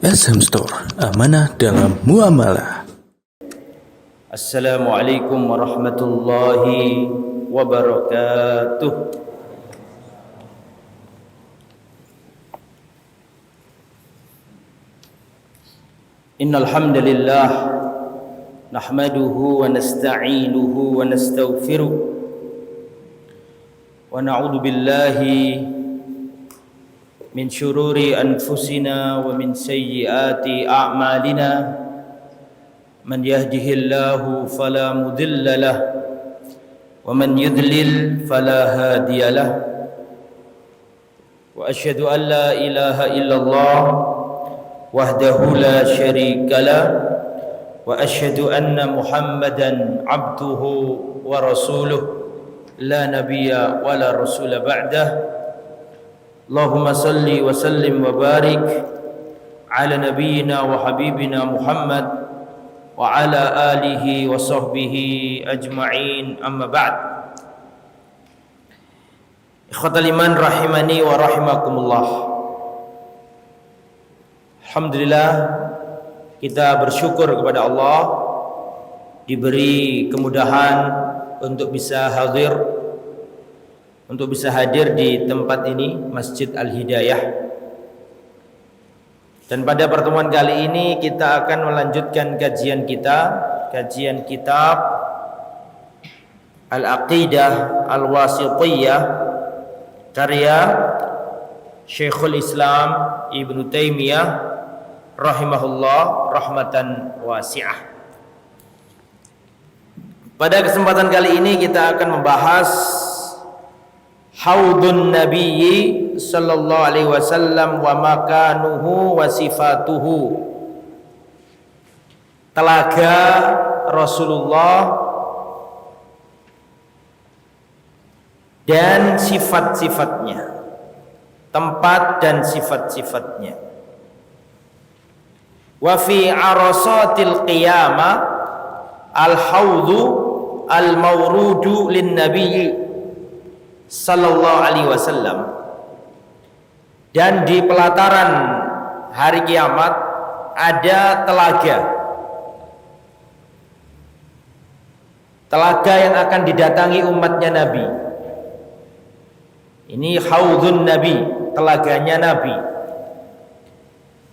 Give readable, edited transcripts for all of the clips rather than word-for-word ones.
SM Store, amanah dalam muamalah. Assalamualaikum warahmatullahi wabarakatuh. Innal hamdalillah nahmaduhu wa nasta'inuhu wa nastaghfiruh wa na'udzu billahi min syururi anfusina wa min sayyiati a'malina. Man yahdihillahu fala mudilla lah wa man yudlil fala hadiya lah. Wa asyhadu an la ilaha illallah wahdahu la syarika lah wa asyhadu anna Muhammadan abduhu wa rasuluh la nabiyya wa la rasula ba'dah. Allahumma salli wa sallim wa barik ala nabiyyina wa habibina Muhammad wa ala alihi wa sahbihi ajma'in, amma ba'd. Ikhwatal iman rahimani wa rahimakumullah. Alhamdulillah, kita bersyukur kepada Allah diberi kemudahan untuk bisa hadir di tempat ini, Masjid Al-Hidayah. Dan pada pertemuan kali ini kita akan melanjutkan kajian kitab Al-Aqidah Al-Wasithiyah karya Syekhul Islam Ibnu Taimiyah rahimahullah rahmatan wasi'ah. Pada kesempatan kali ini kita akan membahas Haudun Nabiyyi sallallahu alaihi wasallam wa makanuhu wa sifatuhu. Telaga Rasulullah dan sifat-sifatnya, tempat dan sifat-sifatnya. Wa fi arasatil qiyamah al-haudhu al-mawrudu lin nabiyyi sallallahu alaihi wasallam. Dan di pelataran hari kiamat ada telaga yang akan didatangi umatnya Nabi. Ini haudhun Nabi, telaganya Nabi.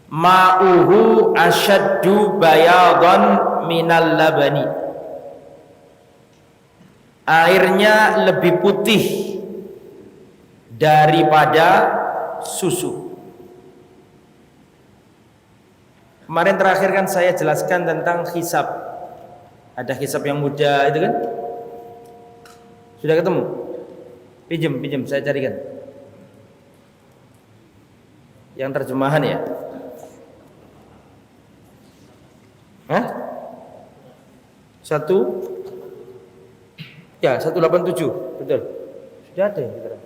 Ma'uhu asyaddu bayadan minal labani. Airnya lebih putih daripada susu. Kemarin terakhir kan saya jelaskan tentang hisab. Ada hisab yang muda itu kan? Sudah ketemu? Pinjam saya carikan. Yang terjemahan ya? Hah? 187, betul. Sudah ada ya?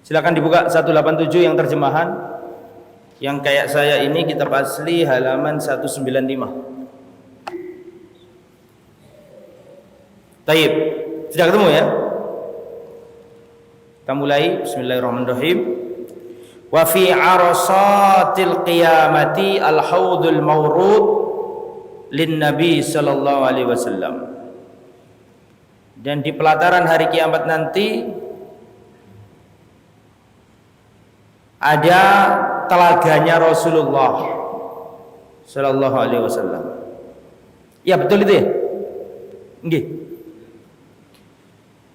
Silakan dibuka 187 yang terjemahan. Yang kayak saya ini kitab asli halaman 195. Taib. Sudah ketemu ya? Kita mulai. Bismillahirrahmanirrahim. Wa fi arasatil qiyamati al-haudul mawrud lin nabi sallallahu alaihi wasallam. Dan di pelataran hari kiamat nanti ada telaganya Rasulullah sallallahu alaihi wasallam. Ya betul itu ya? Nggih.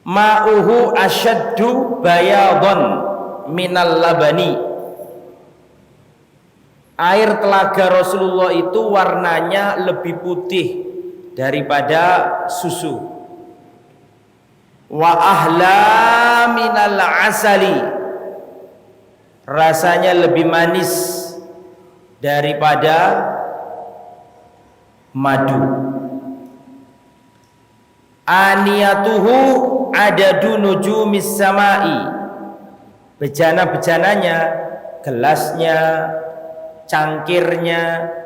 Ma'uhu asyaddu bayadan minal labani. Air telaga Rasulullah itu warnanya lebih putih daripada susu. Wa ahla minal asali. Rasanya lebih manis daripada madu. Aniyatuhu adadu nujumis samai. Bejana-bejananya, gelasnya, cangkirnya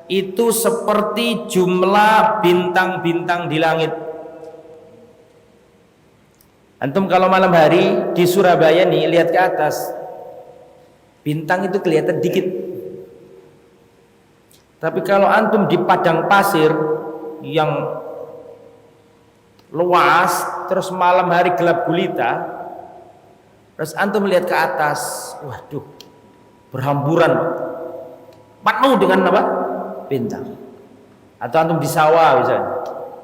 itu seperti jumlah bintang-bintang di langit. Antum kalau malam hari di Surabaya nih lihat ke atas, Bintang itu kelihatan dikit. Tapi kalau antum di padang pasir yang luas, terus malam hari gelap gulita, terus antum melihat ke atas, waduh, berhamburan, penuh dengan apa? Bintang. Atau antum di sawah misalnya,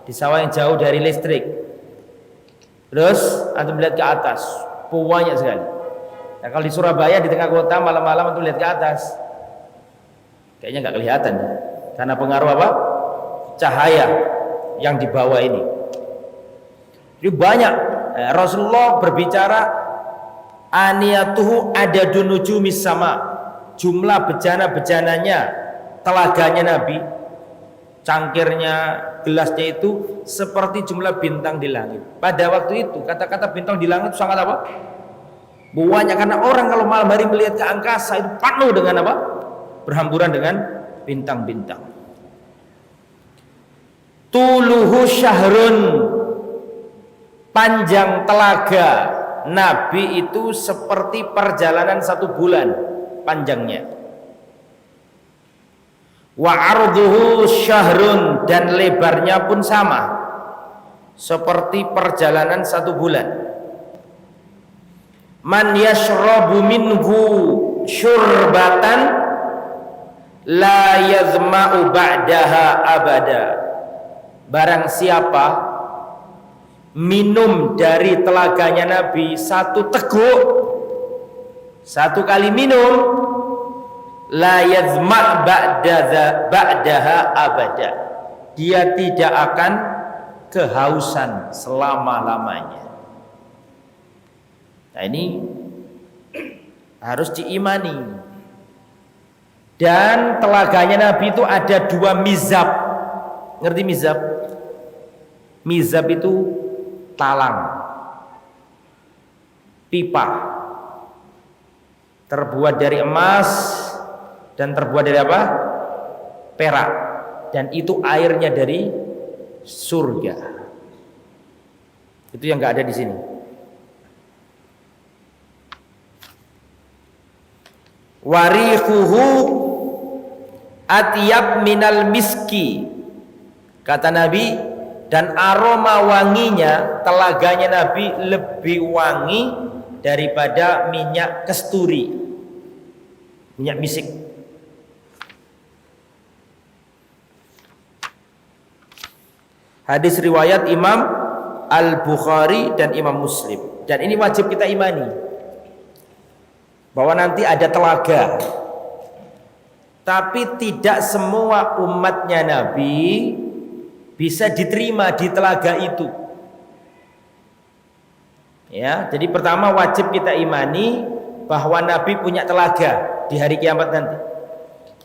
di sawah yang jauh dari listrik, terus antum melihat ke atas, banyak sekali. Nah, kalau di Surabaya di tengah kota malam-malam antum lihat ke atas, kayaknya nggak kelihatan ya, karena pengaruh apa? Cahaya yang di bawah ini. Jadi banyak. Rasulullah berbicara aniyatuhu ada dunujumis sama, jumlah bejana-bejananya, telaganya Nabi, cangkirnya, gelasnya itu seperti jumlah bintang di langit. Pada waktu itu kata-kata bintang di langit sangat apa? Banyak, karena orang kalau malam hari melihat ke angkasa itu penuh dengan apa? Berhamburan dengan bintang-bintang. Tuluhu syahrun, panjang telaga Nabi itu seperti perjalanan 1 bulan panjangnya. Wa arduhu syahrun, dan lebarnya pun sama seperti perjalanan 1 bulan. Man yashrabu minhu syurbatan la yazma'u ba'daha abada. Barang siapa minum dari telaganya Nabi 1 teguk, 1 kali minum, la yazma' ba'daha abada, dia tidak akan kehausan selama-lamanya. Nah, ini harus diimani. Dan telaganya Nabi itu ada 2 mizab. Ngerti mizab? Mizab itu talang, pipa, terbuat dari emas dan terbuat dari apa? Perak. Dan itu airnya dari surga. Itu yang nggak ada di sini. Warihuhu atyab minal miski, kata Nabi, dan aroma wanginya telaganya Nabi lebih wangi daripada minyak kasturi, minyak misik. Hadis riwayat Imam Al-Bukhari dan Imam Muslim. Dan ini wajib kita imani, bahwa nanti ada telaga. Tapi tidak semua umatnya Nabi bisa diterima di telaga itu. Ya, jadi pertama wajib kita imani bahwa Nabi punya telaga di hari kiamat nanti.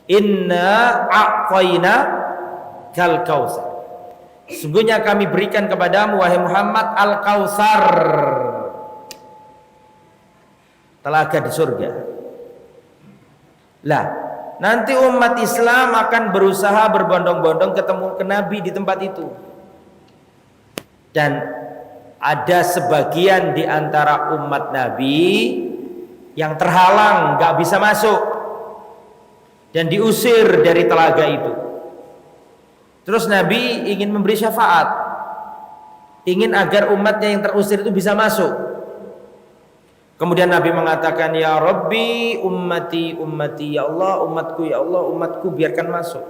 Inna a'tayna kal kautsar. Sungguhnya kami berikan kepadamu wahai Muhammad al-Kautsar, telaga di surga. Lah, nanti umat Islam akan berusaha berbondong-bondong ketemu ke Nabi di tempat itu. Dan ada sebagian di antara umat Nabi yang terhalang, gak bisa masuk dan diusir dari telaga itu. Terus Nabi ingin memberi syafaat, ingin agar umatnya yang terusir itu bisa masuk. Kemudian Nabi mengatakan, ya Rabbi ummati ummati, ya Allah umatku, ya Allah umatku, biarkan masuk.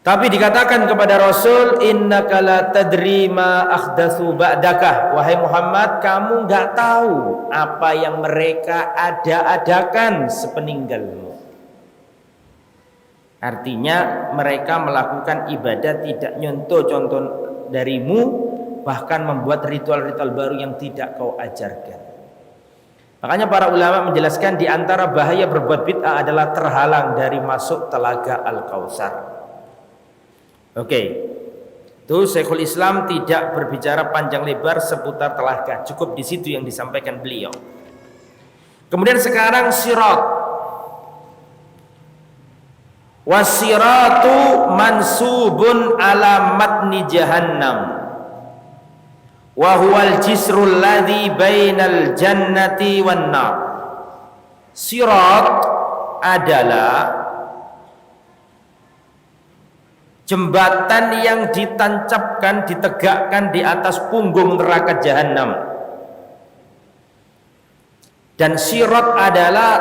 Tapi dikatakan kepada Rasul, innaka la tadri ma ahdatsu ba'daka, wahai Muhammad, kamu enggak tahu apa yang mereka ada-adakan sepeninggalmu. Artinya mereka melakukan ibadah tidak nyontoh contoh darimu, bahkan membuat ritual-ritual baru yang tidak kau ajarkan. Makanya para ulama menjelaskan di antara bahaya berbuat bid'ah adalah terhalang dari masuk telaga Al-Kautsar. Oke, itu Syekhul Islam tidak berbicara panjang lebar seputar telaga, cukup di situ yang disampaikan beliau. Kemudian sekarang sirat. Wasiratu mansubun ala matni jahannam wa huwal jisrul ladzi bainal jannati wan nar. Sirat adalah jembatan yang ditancapkan, ditegakkan di atas punggung neraka jahanam. Dan sirat adalah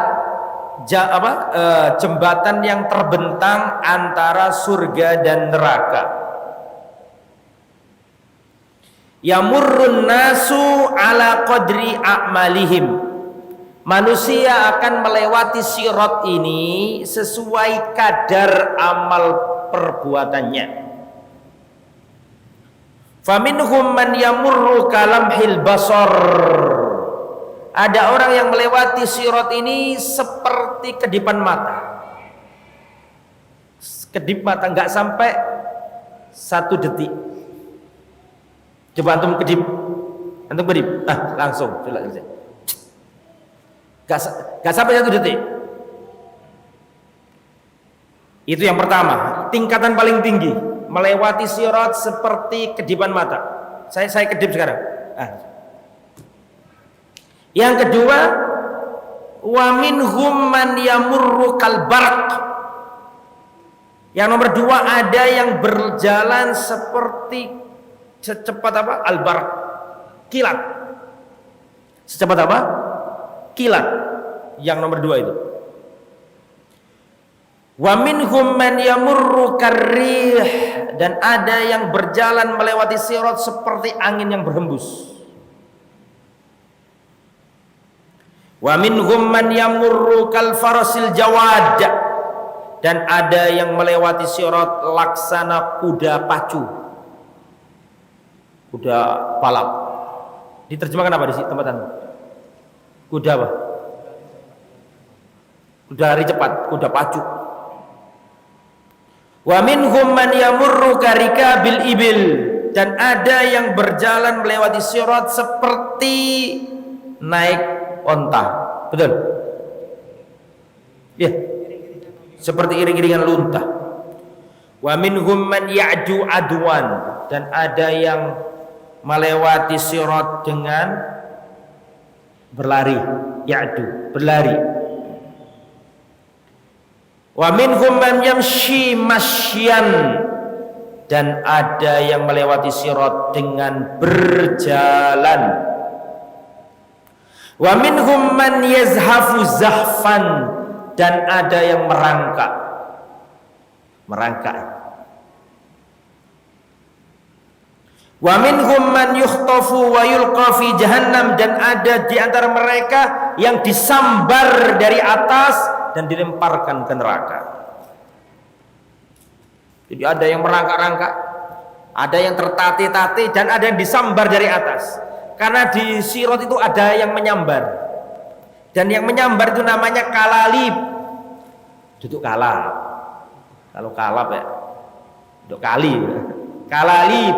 jembatan yang terbentang antara surga dan neraka. Yamurrun nasu ala qadri a'malihim. Manusia akan melewati sirat ini sesuai kadar amal perbuatannya. Faminhum man yamurru kalamhil basar. Ada orang yang melewati sirat ini seperti kedipan mata. Kedip mata, nggak sampai 1 detik. Coba antum kedip, langsung. Gak sampai 1 detik. Itu yang pertama, tingkatan paling tinggi, melewati sirat seperti kedipan mata. Saya kedip sekarang. Yang kedua, wa minhum man yamurru kal barq. Yang nomor 2, ada yang berjalan seperti secepat al-barq, kilat. Secepat kilat. Yang nomor 2 itu. Wa minhum man yamurru karrih, dan ada yang berjalan melewati sirat seperti angin yang berhembus. Wa minhum man yamurru kal farasil jawad, dan ada yang melewati sirat laksana kuda pacu, kuda balap. Diterjemahkan apa di sini tempat anda? Kuda apa? Kuda hari cepat, kuda pacu. Wa minhum man yamurru karika bil ibil, dan ada yang berjalan melewati sirat seperti naik onta. Betul? Ya. Seperti iring-iringan lunta. Wa minhum man ya'du adwan, dan ada yang melewati sirat dengan berlari, ya'du, berlari. Wa minhum man yamshi masyan, dan ada yang melewati sirat dengan berjalan. Wa minhum man yazhafu zahfan, dan ada yang merangkak. Wa minhum man yukhtafu wa yulqa fi jahannam, dan ada di antara mereka yang disambar dari atas dan dilemparkan ke neraka. Jadi ada yang merangkak-rangkak, ada yang tertatih-tatih, dan ada yang disambar dari atas. Karena di sirat itu ada yang menyambar, dan yang menyambar itu namanya kalalib. Duduk kalab. Kalau kalab ya duduk kali. Kalalib.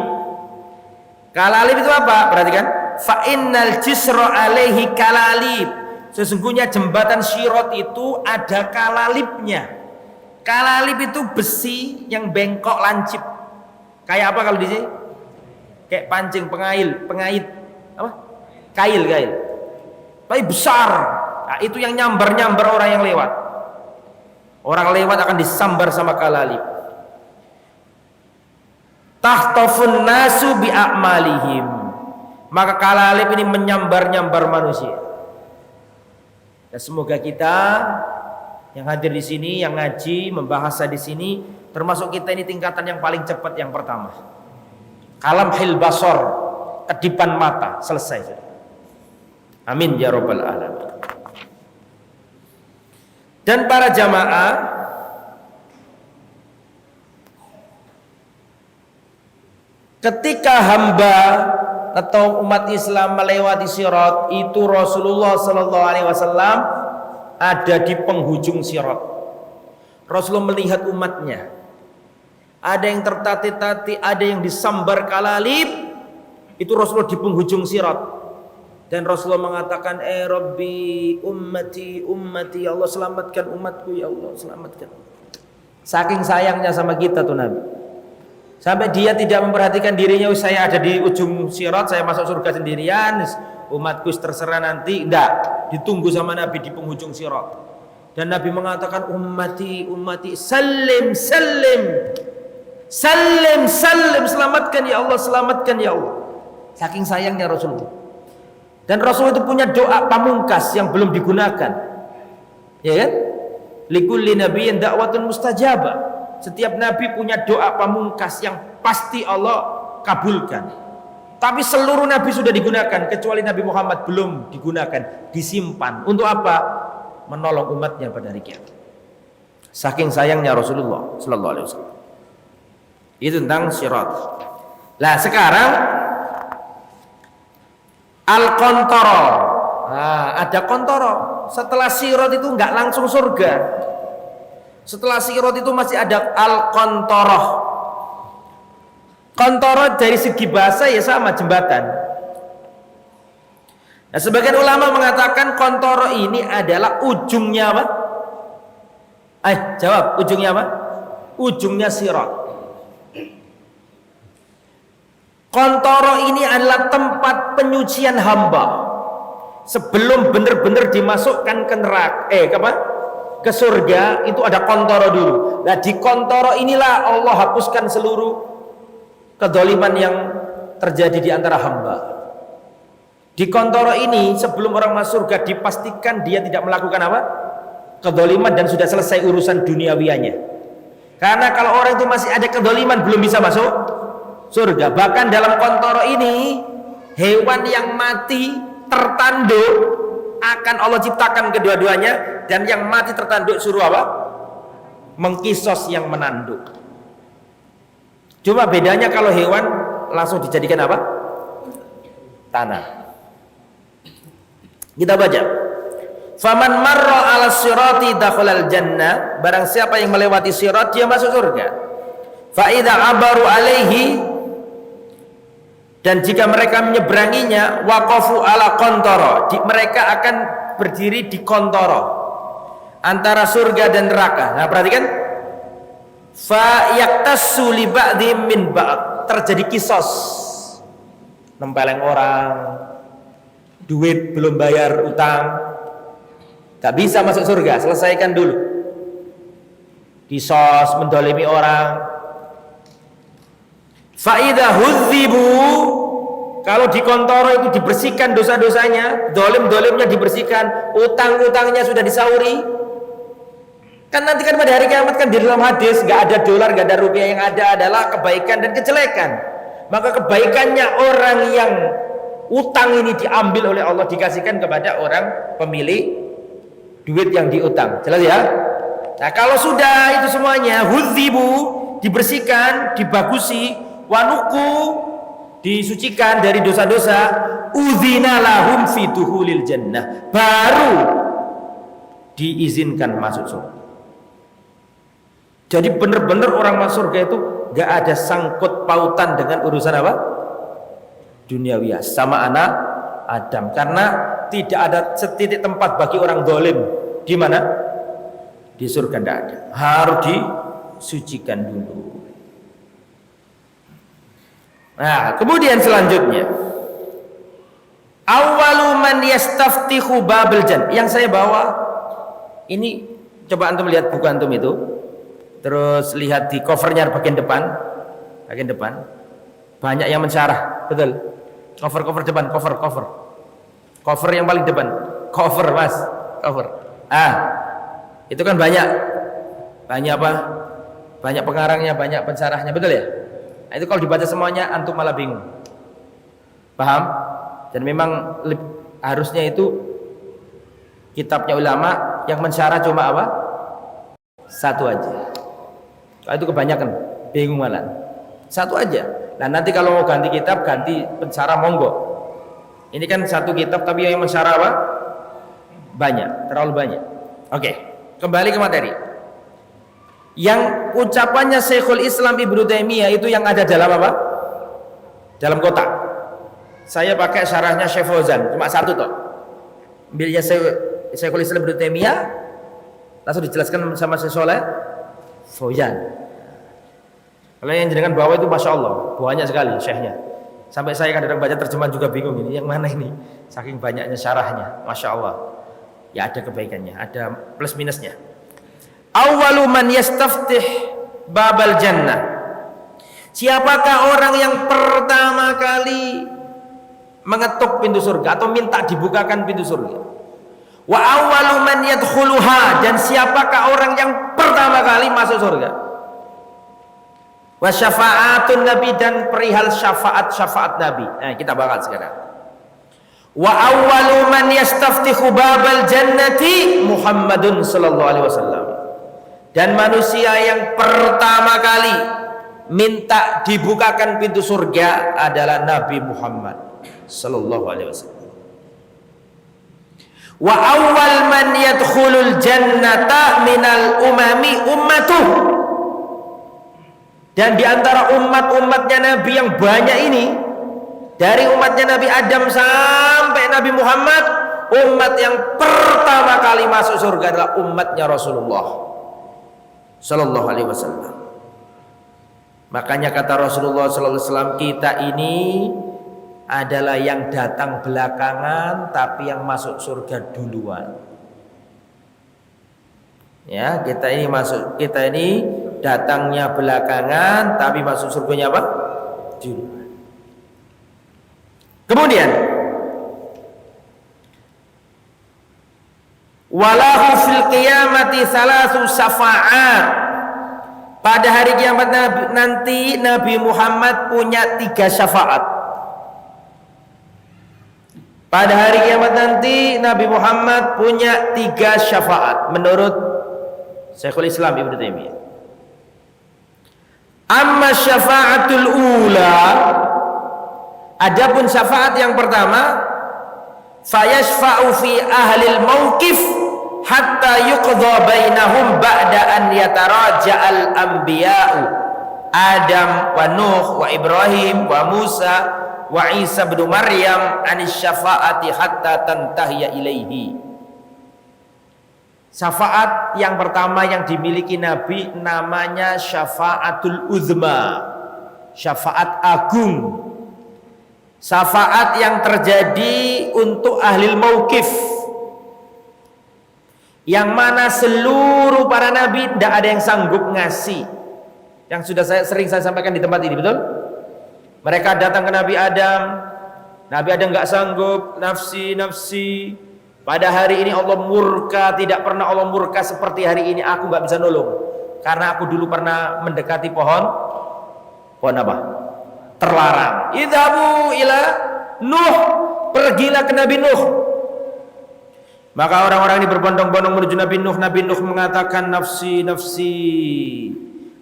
Kalalib itu apa? Perhatikan. Fa innal jisra alaihi kalalib. Sesungguhnya jembatan sirat itu ada kalalibnya. Kalalib itu besi yang bengkok lancip. Kayak apa kalau di sini? Kayak pancing, pengait. Apa? Kail. Tapi besar. Nah, itu yang nyambar orang yang lewat. Orang lewat akan disambar sama kalalib. Tahtafun nasu bi a'malihim. Maka kalalib ini menyambar manusia. Dan semoga kita yang hadir di sini, yang ngaji, membahas di sini, termasuk kita ini tingkatan yang paling cepat, yang pertama. Kalamhil basar, kedipan mata, selesai. Amin ya rabbal alamin. Dan para jamaah, ketika hamba atau umat Islam melewati sirat itu, Rasulullah sallallahu alaihi wasallam ada di penghujung sirat. Rasulullah melihat umatnya, ada yang tertatih-tatih, ada yang disambar kalalib. Itu Rasulullah di penghujung sirat, dan Rasulullah mengatakan, Rabbi ummati, ya Allah selamatkan umatku, ya Allah selamatkan. Saking sayangnya sama kita tuh Nabi, Sampai dia tidak memperhatikan dirinya, saya ada di ujung sirat, saya masuk surga sendirian, umatku terserah nanti. Enggak, ditunggu sama Nabi di penghujung sirat. Dan Nabi mengatakan, ummati, ummati, salim, salim, salim, salim, selamatkan ya Allah, selamatkan ya Allah. Saking sayangnya Rasulullah. Dan Rasul itu punya doa pamungkas yang belum digunakan, ya kan? Likulli nabiyyin da'watun mustajabah. Setiap nabi punya doa pamungkas yang pasti Allah kabulkan. Tapi seluruh nabi sudah digunakan, kecuali Nabi Muhammad belum digunakan, disimpan. Untuk apa? Menolong umatnya pada hari kiamat. Saking sayangnya Rasulullah sallallahu alaihi wasallam. Itu tentang sirat. Nah, sekarang al-qantara. Nah, ada qantara. Setelah sirat itu enggak langsung surga. Setelah sirat itu masih ada al-qantarah. Qantarah dari segi bahasa ya sama, jembatan. Nah, sebagian ulama mengatakan qantarah ini adalah ujungnya apa? Jawab, ujungnya apa? Ujungnya sirat. Qantarah ini adalah tempat penyucian hamba sebelum benar-benar dimasukkan ke neraka, ke surga. Itu ada qantara dulu. Nah, di qantara inilah Allah hapuskan seluruh kedzaliman yang terjadi di antara hamba. Di qantara ini sebelum orang masuk surga dipastikan dia tidak melakukan apa? Kedzaliman, dan sudah selesai urusan duniawianya. Karena kalau orang itu masih ada kedzaliman belum bisa masuk surga. Bahkan dalam qantara ini hewan yang mati tertanduk akan Allah ciptakan kedua-duanya, dan yang mati tertanduk suruh apa? Mengkisos yang menanduk. Cuma bedanya kalau hewan langsung dijadikan apa? Tanah. Kita baca. Faman marra 'ala sirati dakhalal jannah. Barang siapa yang melewati sirat dia masuk surga. Fa idza abaru alaihi, dan jika mereka menyeberanginya, waqafu ala qantara, mereka akan berdiri di qantara antara surga dan neraka. Nah, perhatikan, fa yaktasu li ba'dhim min ba'd, terjadi kisos, nempeleng orang, duit belum bayar utang, gak bisa masuk surga, selesaikan dulu. Kisos, mendolimi orang. Fa'idha hudzibu, kalau di qantara itu dibersihkan dosa-dosanya, dolim-dolimnya dibersihkan, utang-utangnya sudah disauri. Kan nanti kan pada hari kiamat kan di dalam hadis gak ada dolar, gak ada rupiah, yang ada adalah kebaikan dan kejelekan. Maka kebaikannya orang yang utang ini diambil oleh Allah, dikasihkan kepada orang pemilik duit yang diutang. Jelas ya? Nah, kalau sudah itu semuanya hudzibu, dibersihkan, dibagusi, wanuku, disucikan dari dosa-dosa, udzina lahum fi dukhulil jannah, baru diizinkan masuk surga. Jadi benar-benar orang masuk surga itu gak ada sangkut pautan dengan urusan apa? Duniawiya sama anak Adam, karena tidak ada setitik tempat bagi orang zalim. Di mana? Di surga tidak ada. Harus disucikan dulu. Nah, kemudian selanjutnya, awwalu man yastaftihu babal jannah. Yang saya bawa ini, coba antum lihat buku antum itu, terus lihat di covernya bagian depan, banyak yang mensyarah, betul. Cover depan, cover yang paling depan, cover mas, cover. Itu kan banyak apa? Banyak pengarangnya, banyak pensyarahnya, betul ya? Nah, itu kalau dibaca semuanya antum malah bingung. Paham? Dan memang harusnya itu kitabnya ulama yang mensyarah cuma apa? Satu aja. Kalau itu kebanyakan bingung malah. Satu aja. Nah, nanti kalau mau ganti kitab, ganti pensyarah monggo. Ini kan satu kitab tapi yang mensyarah apa? Banyak, terlalu banyak. Oke, kembali ke materi. Yang ucapannya Syekhul Islam Ibnu Taimiyah itu yang ada dalam apa? Dalam kotak. Saya pakai syarahnya Syekh Fauzan, cuma satu toh. Ambilnya Syekhul Islam Ibnu Taimiyah, langsung dijelaskan sama Syekh Saleh Fauzan. Kalau yang jenengan bawa itu Masya Allah banyak sekali syekhnya. Sampai saya kadang-kadang baca terjemahan juga bingung ini yang mana ini. Saking banyaknya syarahnya, Masya Allah. Ya ada kebaikannya, ada plus minusnya. Awwalu man yastaftih babal jannah. Siapakah orang yang pertama kali mengetuk pintu surga atau minta dibukakan pintu surga? Wa awwalu man yadkhuluha, dan siapakah orang yang pertama kali masuk surga? Wa syafa'atun nabi, dan perihal syafaat nabi. Nah, kita bahas sekarang. Wa awwalu man yastaftihu babal jannati Muhammadun sallallahu alaihi wasallam. Dan manusia yang pertama kali minta dibukakan pintu surga adalah Nabi Muhammad sallallahu alaihi wasallam. Wa awwal man yadkhulul jannata minal umami ummatuh. Dan di antara umat-umatnya Nabi yang banyak ini, dari umatnya Nabi Adam sampai Nabi Muhammad, umat yang pertama kali masuk surga adalah umatnya Rasulullah sallallahu alaihi wasallam. Makanya kata Rasulullah sallallahu alaihi wasallam, kita ini adalah yang datang belakangan tapi yang masuk surga duluan. Ya, kita ini datangnya belakangan tapi masuk surganya apa? Duluan. Kemudian walahu fil qiyamati salasu syafa'at. Pada hari kiamat nanti Nabi Muhammad punya 3 syafaat. Pada hari kiamat nanti Nabi Muhammad punya 3 syafaat menurut Syekhul Islam Ibnu Taimiyah. Amma syafa'atul ula, adapun syafaat yang pertama, fayashfa'u fi ahlil mauqif hatta yuqdha bainahum ba'da an yataraja'al anbiya'u Adam wa Nuh wa Ibrahim wa Musa wa Isa bin Maryam anis syafa'ati hatta tantahiya ilaihi. Syafaat yang pertama yang dimiliki Nabi namanya syafa'atul uzma, syafaat agung. Syafaat yang terjadi untuk ahli mauqif, yang mana seluruh para nabi tidak ada yang sanggup ngasih. Yang sudah sering saya sampaikan di tempat ini, betul? Mereka datang ke Nabi Adam nggak sanggup, nafsi. Pada hari ini Allah murka, tidak pernah Allah murka seperti hari ini. Aku nggak bisa nolong karena aku dulu pernah mendekati pohon apa? Terlarang. Idhabu ila Nuh, pergilah ke Nabi Nuh. Maka orang-orang ini berbondong-bondong menuju Nabi Nuh. Nabi Nuh mengatakan, nafsi.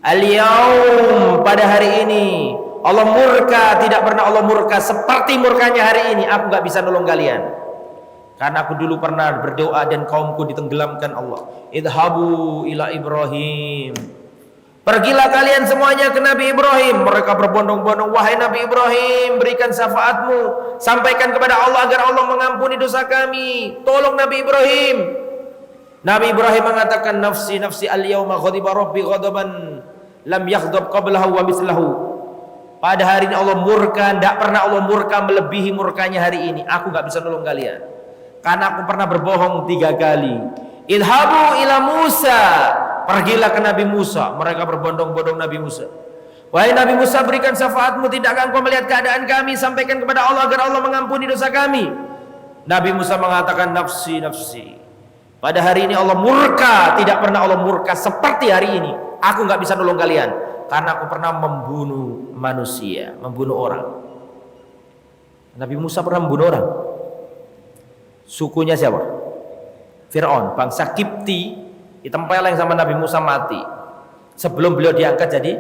Al-yaum, pada hari ini Allah murka, tidak pernah Allah murka seperti murkanya hari ini. Aku nggak bisa nolong kalian karena aku dulu pernah berdoa dan kaumku ditenggelamkan Allah. Idhabu ila Ibrahim, pergilah kalian semuanya ke Nabi Ibrahim. Mereka berbondong-bondong, wahai Nabi Ibrahim, berikan syafaatmu, sampaikan kepada Allah agar Allah mengampuni dosa kami. Tolong Nabi Ibrahim. Nabi Ibrahim mengatakan, nafsi al-yawma ghadiba rabbi ghadaban lam yaghdab qablahu wa mislahu. Pada hari ini Allah murka, tidak pernah Allah murka melebihi murkanya hari ini. Aku nggak bisa nolong kalian karena aku pernah berbohong 3 kali. Idhabu ila Musa, pergilah ke Nabi Musa. Mereka berbondong-bondong Nabi Musa. Wahai Nabi Musa, berikan syafaatmu, tidakkah engkau melihat keadaan kami? Sampaikan kepada Allah agar Allah mengampuni dosa kami. Nabi Musa mengatakan, nafsi. Pada hari ini Allah murka, tidak pernah Allah murka seperti hari ini. Aku nggak bisa nolong kalian karena aku pernah membunuh manusia, membunuh orang. Nabi Musa pernah membunuh orang. Sukunya siapa? Fir'aun, bangsa Kipti, ditempeleng sama Nabi Musa mati sebelum beliau diangkat jadi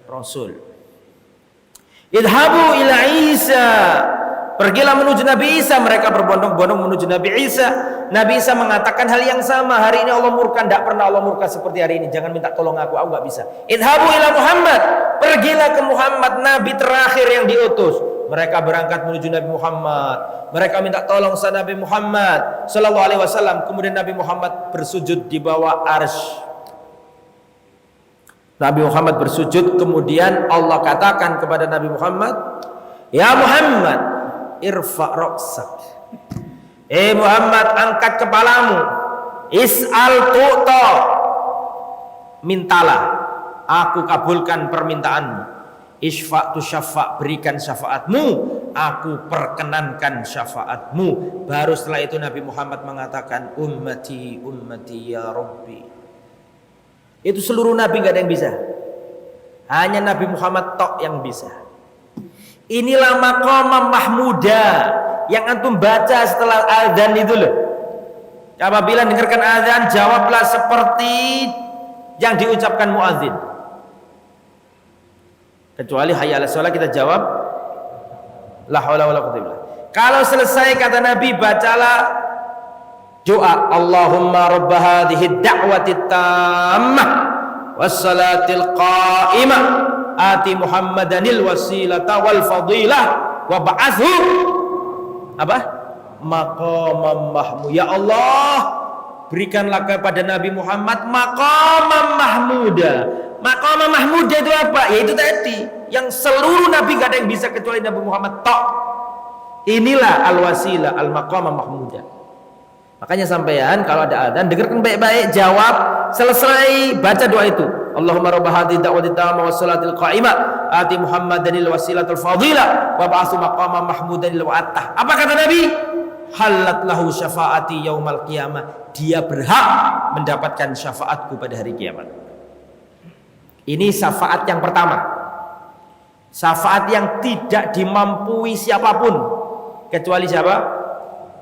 Rasul. Idhabu ila Isa, pergilah menuju Nabi Isa. Mereka berbondong-bondong menuju Nabi Isa. Nabi Isa mengatakan hal yang sama. Hari ini Allah murka, tidak pernah Allah murka seperti hari ini. Jangan minta tolong aku nggak bisa. Idhabu ila Muhammad, pergilah ke Muhammad, Nabi terakhir yang diutus. Mereka berangkat menuju Nabi Muhammad. Mereka minta tolong sama Nabi Muhammad sallallahu alaihi wasallam. Kemudian Nabi Muhammad bersujud di bawah arsy. Nabi Muhammad bersujud, kemudian Allah katakan kepada Nabi Muhammad, "Ya Muhammad, irfa' ra'sak." Muhammad, angkat kepalamu. Is'al tu'ta. Mintalah, aku kabulkan permintaanmu. Isfa' tu syafa', berikan syafaatmu, aku perkenankan syafaatmu. Baru setelah itu Nabi Muhammad mengatakan, ummati ummati ya Rabbi. Itu seluruh Nabi gak ada yang bisa, hanya Nabi Muhammad tok yang bisa. Inilah maqamah mahmudah yang antum baca setelah azan itu loh. Apabila dengarkan azan, jawablah seperti yang diucapkan muadzin. Kecuali hayya 'alas shalah, kita jawab la haula wala quwwata illa billah. Kalau selesai kata Nabi, bacalah doa, Allahumma rabb hadhihi da'wati tammah wassalatil qa'imah ati Muhammadanil wasilata wal fadilah wa ba'athu apa? Maqamam mahmud. Ya Allah, berikanlah kepada Nabi Muhammad maqamam mahmuda. Maqamam mahmuda itu apa? Ya itu tadi yang seluruh Nabi gak ada yang bisa kecuali Nabi Muhammad tok. Inilah al-wasilah, al-maqamam mahmuda. Makanya sampean kalau ada adzan, dengarkan baik-baik, jawab, selesai baca doa itu. Allahumma rabb hadhihi da'wati tammah wassalatil qa'imah ati Muhammadanil wasilatul fadilah wa ba'atsu maqaman mahmudan lil wa'atah. Apa kata Nabi? Halat lahu syafaati yaumal qiyamah. Dia berhak mendapatkan syafaatku pada hari kiamat. Ini syafaat yang pertama. Syafaat yang tidak dimampui siapapun kecuali siapa?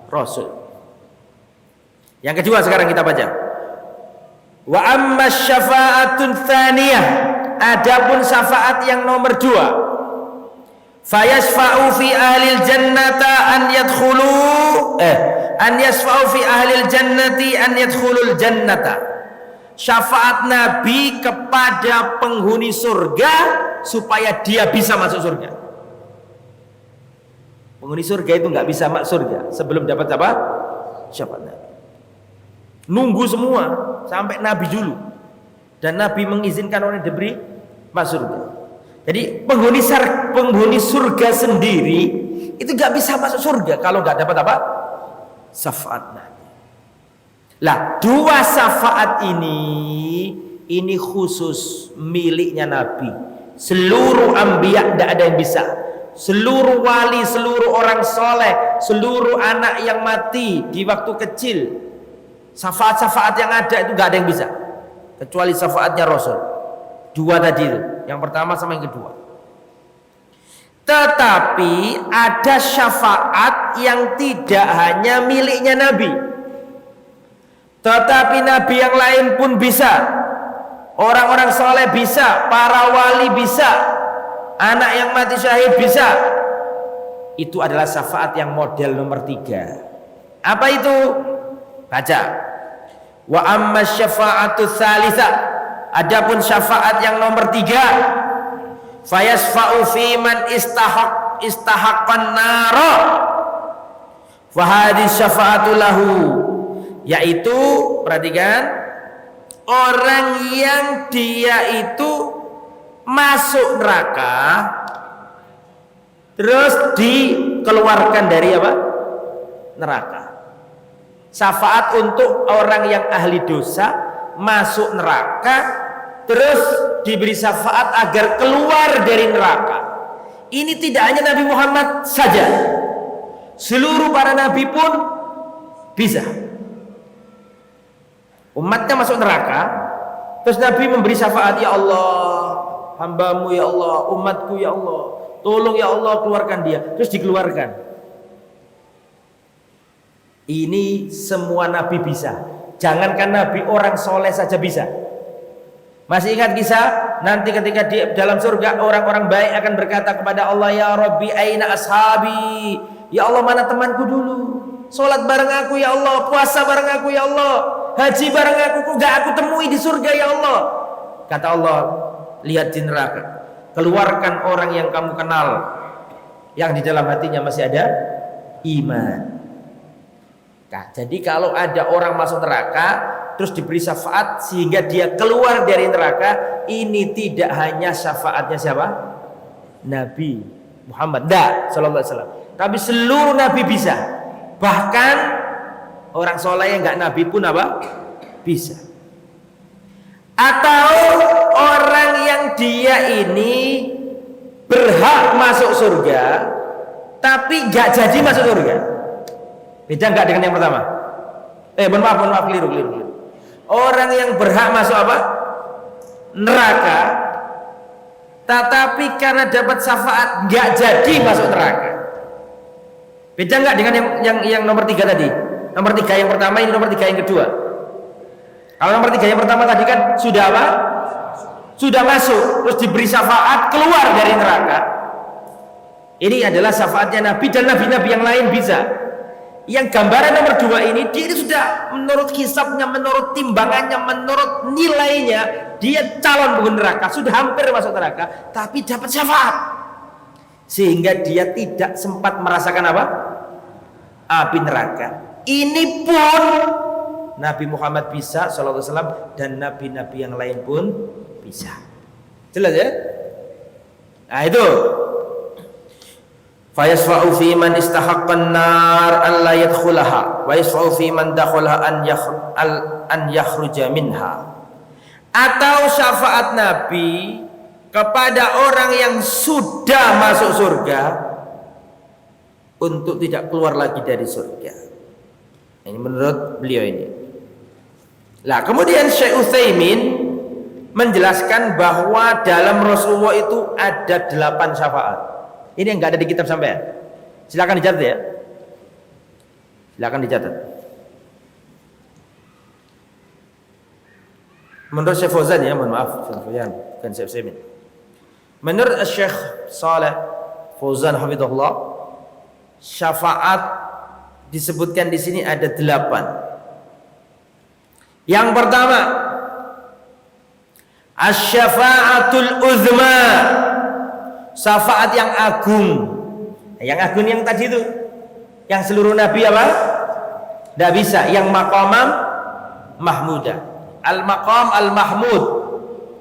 Rasul. Yang kedua sekarang kita baca. Wa amma syafa'atun tsaniyah, adapun syafaat yang nomor 2. Fayasfa'u fi ahlil jannata an yadkhulu an yasfa'u fi ahlil jannati an yadkhulul jannata. Syafaat Nabi kepada penghuni surga supaya dia bisa masuk surga. Penghuni surga itu nggak bisa masuk surga sebelum dapat apa? Syafaat Nabi. Nunggu semua sampai Nabi dulu, dan Nabi mengizinkan orang diberi masuk surga. Jadi penghuni surga sendiri itu gak bisa masuk surga kalau gak dapat apa? Syafaat Nabi. Lah, 2 syafaat ini khusus miliknya Nabi. Seluruh anbiya tidak ada yang bisa. Seluruh wali, seluruh orang soleh, seluruh anak yang mati di waktu kecil, syafaat-syafaat yang ada itu gak ada yang bisa kecuali syafaatnya Rasul. 2 tadi itu, yang pertama sama yang kedua. Tetapi ada syafaat yang tidak hanya miliknya Nabi, tetapi Nabi yang lain pun bisa. Orang-orang soleh bisa, para wali bisa, anak yang mati syahid bisa. Itu adalah syafaat yang model nomor 3. Apa itu? Baca. Wa amma syafa'atu tsalitsah, adapun syafaat yang nomor 3, fayasfa'u fi man istahaqqan nara fa hadhihi syafa'atu lahu, yaitu perhatikan, orang yang dia itu masuk neraka terus dikeluarkan dari apa? Neraka. Syafaat untuk orang yang ahli dosa masuk neraka terus diberi syafaat agar keluar dari neraka. Ini tidak hanya Nabi Muhammad saja, seluruh para nabi pun bisa. Umatnya masuk neraka terus Nabi memberi syafaat, ya Allah, hambamu ya Allah, umatku ya Allah, tolong ya Allah keluarkan dia, terus dikeluarkan. Ini semua nabi bisa. Jangankan nabi, orang soleh saja bisa. Masih ingat kisah nanti ketika di dalam surga orang-orang baik akan berkata kepada Allah, ya Rabbi aina ashabi, ya Allah mana temanku dulu, sholat bareng aku ya Allah, puasa bareng aku ya Allah, haji bareng aku, kok gak aku temui di surga ya Allah. Kata Allah, lihat di neraka, keluarkan orang yang kamu kenal, yang di dalam hatinya masih ada iman. Nah, jadi kalau ada orang masuk neraka terus diberi syafaat sehingga dia keluar dari neraka, ini tidak hanya syafaatnya siapa? Nabi Muhammad, enggak, sallallahu alaihi wasallam. Tapi seluruh nabi bisa. Bahkan orang soleh yang enggak nabi pun apa? Bisa. Atau orang yang dia ini berhak masuk surga tapi enggak jadi masuk surga. Beda enggak dengan yang pertama? Mohon maaf, keliru. Orang yang berhak masuk apa? Neraka, tetapi karena dapat syafaat nggak jadi masuk neraka. Beda nggak dengan yang nomor 3 tadi? Nomor 3 yang pertama, ini nomor 3 yang kedua. Kalau nomor 3 yang pertama tadi kan sudah apa? Sudah masuk, terus diberi syafaat keluar dari neraka. Ini adalah syafaatnya Nabi dan nabi-nabi yang lain bisa. Yang gambaran nomor 2 ini, dia sudah menurut hisabnya, menurut timbangannya, menurut nilainya, dia calon penghuni neraka, sudah hampir masuk neraka, tapi dapat syafaat, sehingga dia tidak sempat merasakan apa? Api neraka. Ini pun Nabi Muhammad bisa, sallallahu alaihi wasallam, dan nabi-nabi yang lain pun bisa. Jelas ya? Nah itu. Fayasfa'u fi man istahaqqan nar an la yadkhulaha wa yasfa'u fi man dakhalaha an yakhruja minha. Atau syafaat Nabi kepada orang yang sudah masuk surga untuk tidak keluar lagi dari surga. Ini menurut beliau ini. Nah, kemudian Syekh Utsaimin menjelaskan bahwa dalam Rasulullah itu ada 8 syafaat. Ini yang nggak ada di kitab sampean. Silakan dicatat ya. Silakan dicatat. Menurut Syekh Fauzan ya, mohon maaf, Syekh Fauzan bukan Syekh Utsaimin. Menurut Syekh Shalih Fauzan hafizahullah, syafaat disebutkan di sini ada 8. Yang pertama, asy-syafa'atul uzma, syafaat yang agung. Yang agung yang tadi itu, yang seluruh nabi apa? Tidak bisa. Yang maqamam mahmudah, al-maqam al-mahmud,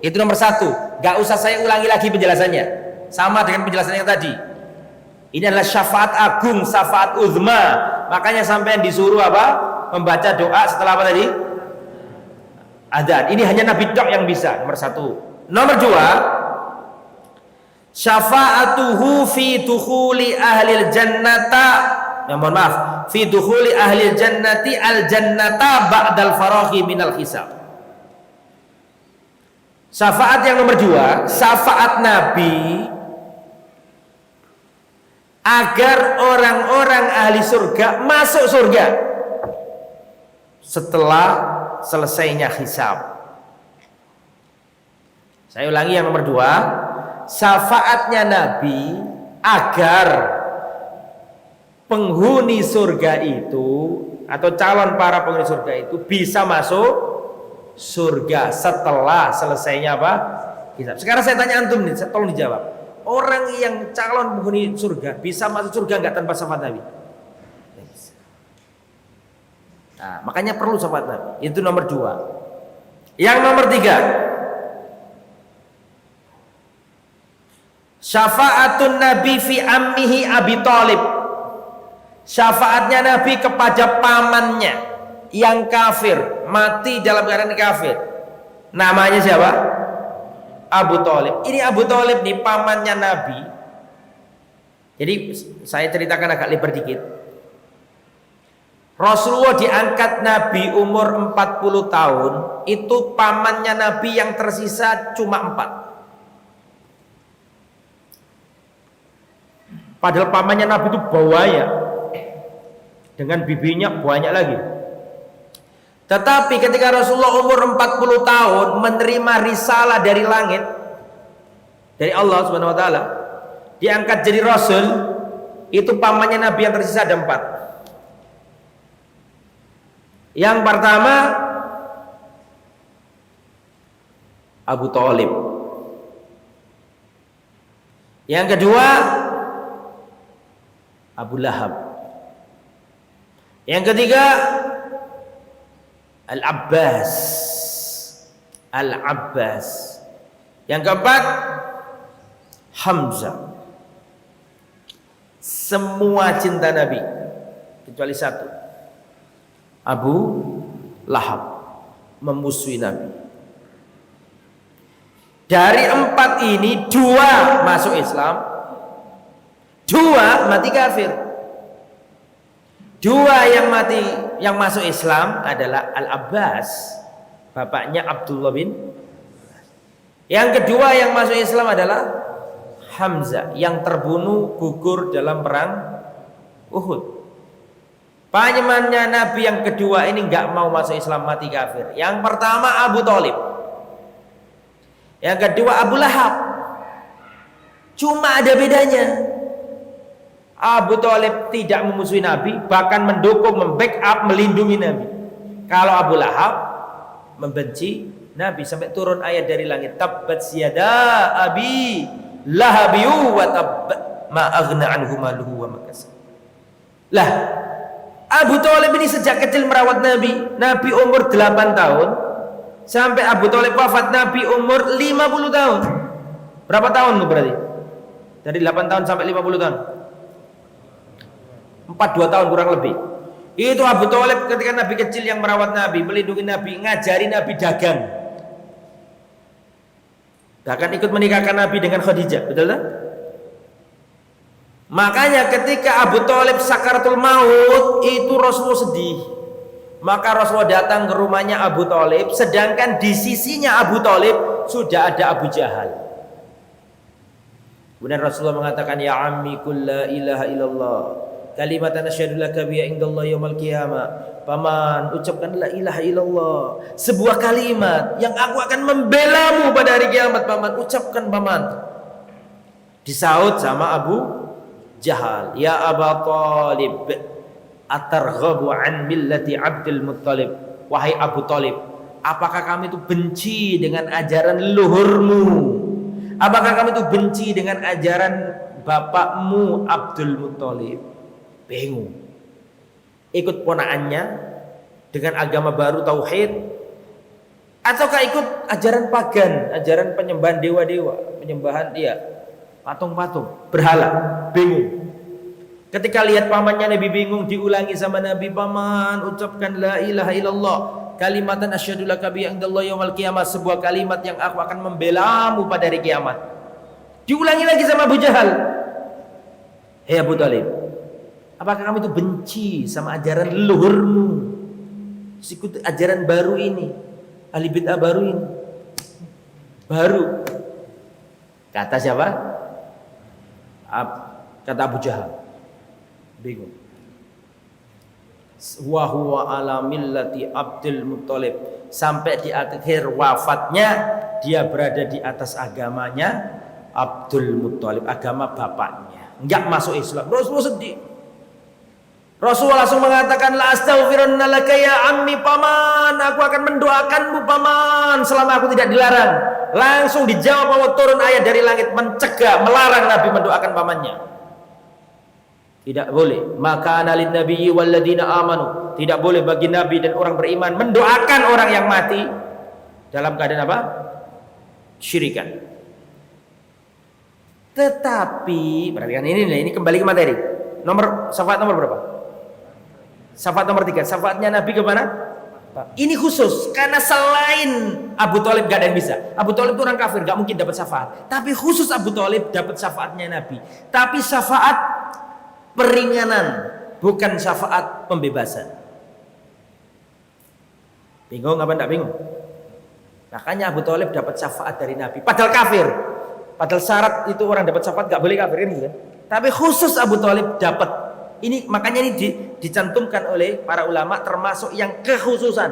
itu nomor 1. Gak usah saya ulangi lagi penjelasannya, sama dengan penjelasan yang tadi. Ini adalah syafaat agung, syafaat uzma. Makanya sampai disuruh apa? Membaca doa setelah apa tadi? Adzan. Ini hanya nabi tok yang bisa, nomor 1. Nomor 2, syafa'atuhu fi dukhuli ahlil jannata, mohon maaf, fi dukhuli ahlil jannati al jannata ba'dal farahi minal hisab. Syafaat yang nomor 2, syafaat Nabi agar orang-orang ahli surga masuk surga setelah selesainya hisab. Saya ulangi yang nomor 2, syafaatnya Nabi agar penghuni surga itu atau calon para penghuni surga itu bisa masuk surga setelah selesainya apa? Hisab. Sekarang saya tanya antum nih, tolong dijawab. Orang yang calon penghuni surga bisa masuk surga enggak tanpa syafaat Nabi? Nah, makanya perlu syafaat Nabi. Itu nomor 2. Yang nomor 3, syafa'atun Nabi fi ammihi Abi Thalib. Syafaatnya Nabi kepada pamannya yang kafir, mati dalam keadaan kafir. Namanya siapa? Abu Thalib. Ini Abu Thalib nih pamannya Nabi. Jadi saya ceritakan agak lebar dikit. Rasulullah diangkat Nabi umur 40 tahun, itu pamannya Nabi yang tersisa cuma 4. Padahal pamannya Nabi itu bawanya, dengan bibinya banyak lagi. Tetapi ketika Rasulullah umur 40 tahun menerima risalah dari langit, dari Allah Subhanahu wa taala, diangkat jadi rasul, itu pamannya Nabi yang tersisa ada 4. Yang pertama Abu Thalib. Yang kedua Abu Lahab. Yang ketiga Al-Abbas. Yang keempat, Hamzah. Semua cinta Nabi kecuali satu, Abu Lahab, memusuhi Nabi. Dari empat ini, dua masuk Islam, dua mati kafir. Dua yang masuk Islam adalah Al-Abbas, bapaknya Abdullah bin. Yang kedua yang masuk Islam adalah Hamzah, yang terbunuh gugur dalam perang Uhud. Pamannya Nabi yang kedua ini nggak mau masuk Islam, mati kafir. Yang pertama Abu Thalib, yang kedua Abu Lahab. Cuma ada bedanya, Abu Thalib tidak memusuhi Nabi, bahkan mendukung, membackup, melindungi Nabi. Kalau Abu Lahab membenci Nabi sampai turun ayat dari langit, tabbat yada abi lahabiyu wa tabb ma aghna anhu maluhu wa makasab. Lah, Abu Thalib ini sejak kecil merawat Nabi. Nabi umur 8 tahun sampai Abu Thalib wafat, Nabi umur 50 tahun. Berapa tahun lu berarti? Dari 8 tahun sampai 50 tahun. 42 tahun kurang lebih. Itu Abu Thalib ketika Nabi kecil yang merawat Nabi, melindungi Nabi, ngajari Nabi dagang. Bahkan ikut menikahkan Nabi dengan Khadijah, betul tak? Makanya ketika Abu Thalib sakaratul maut, itu Rasulullah sedih. Maka Rasulullah datang ke rumahnya Abu Thalib, sedangkan di sisinya Abu Thalib sudah ada Abu Jahal. Kemudian Rasulullah mengatakan, ya ammi qul la ilaha illallah kalimatan asyhadu laka biha indallah yaumil qiyamah. Paman, ucapkan la ilaha illallah, sebuah kalimat yang aku akan membelamu pada hari kiamat. Paman, ucapkan paman. Disaut sama Abu Jahal, ya Aba Thalib, atarghabu an millati Abdul Muttalib. Wahai Abu Thalib, apakah kamu itu benci dengan ajaran leluhurmu? Apakah kamu itu benci dengan ajaran bapakmu Abdul Muttalib? Bingung. Ikut ponaannya dengan agama baru tauhid, ataukah ikut ajaran pagan, ajaran penyembahan dewa-dewa, penyembahan patung-patung, berhala? Bingung. Ketika lihat pamannya Nabi bingung, diulangi sama Nabi, paman ucapkan la ilaha illallah kalimatan asyhadu laka biha indallahi yaumil qiyamah, sebuah kalimat yang aku akan membelamu pada hari kiamat. Diulangi lagi sama Abu Jahal, hei Abu Thalib, apakah kamu itu benci sama ajaran leluhurmu? Ikut ajaran baru ini, ahli bid'ah baru ini. Baru. Kata siapa? Kata Abu Jahal. Bingung. Wa huwa ala millati Abdul Muttalib. Sampai di akhir wafatnya dia berada di atas agamanya Abdul Muttalib, agama bapaknya. Enggak masuk Islam. Rasulullah sedih. Rasulullah langsung mengatakan, la astaghfirunna laka ya ammi, paman, aku akan mendoakanmu paman selama aku tidak dilarang. Langsung dijawab Allah, turun ayat dari langit mencegah, melarang Nabi mendoakan pamannya. Tidak boleh. Maka analin nabiyyi walladzina amanu, tidak boleh bagi Nabi dan orang beriman mendoakan orang yang mati dalam keadaan apa? Syirikan. Tetapi perhatikan ini kembali ke materi. Syafaat nomor berapa? Syafaat nomor 3. Syafaatnya Nabi kemana? Ini khusus karena selain Abu Thalib gak ada yang bisa. Abu Thalib itu orang kafir, gak mungkin dapat syafaat. Tapi khusus Abu Thalib dapat syafaatnya Nabi. Tapi syafaat peringanan, bukan syafaat pembebasan. Bingung apa enggak bingung? Makanya Abu Thalib dapat syafaat dari Nabi. Padahal kafir. Padahal syarat itu orang dapat syafaat gak boleh kafir kan? Tapi khusus Abu Thalib dapat. Ini makanya ini dicantumkan oleh para ulama termasuk yang kekhususan.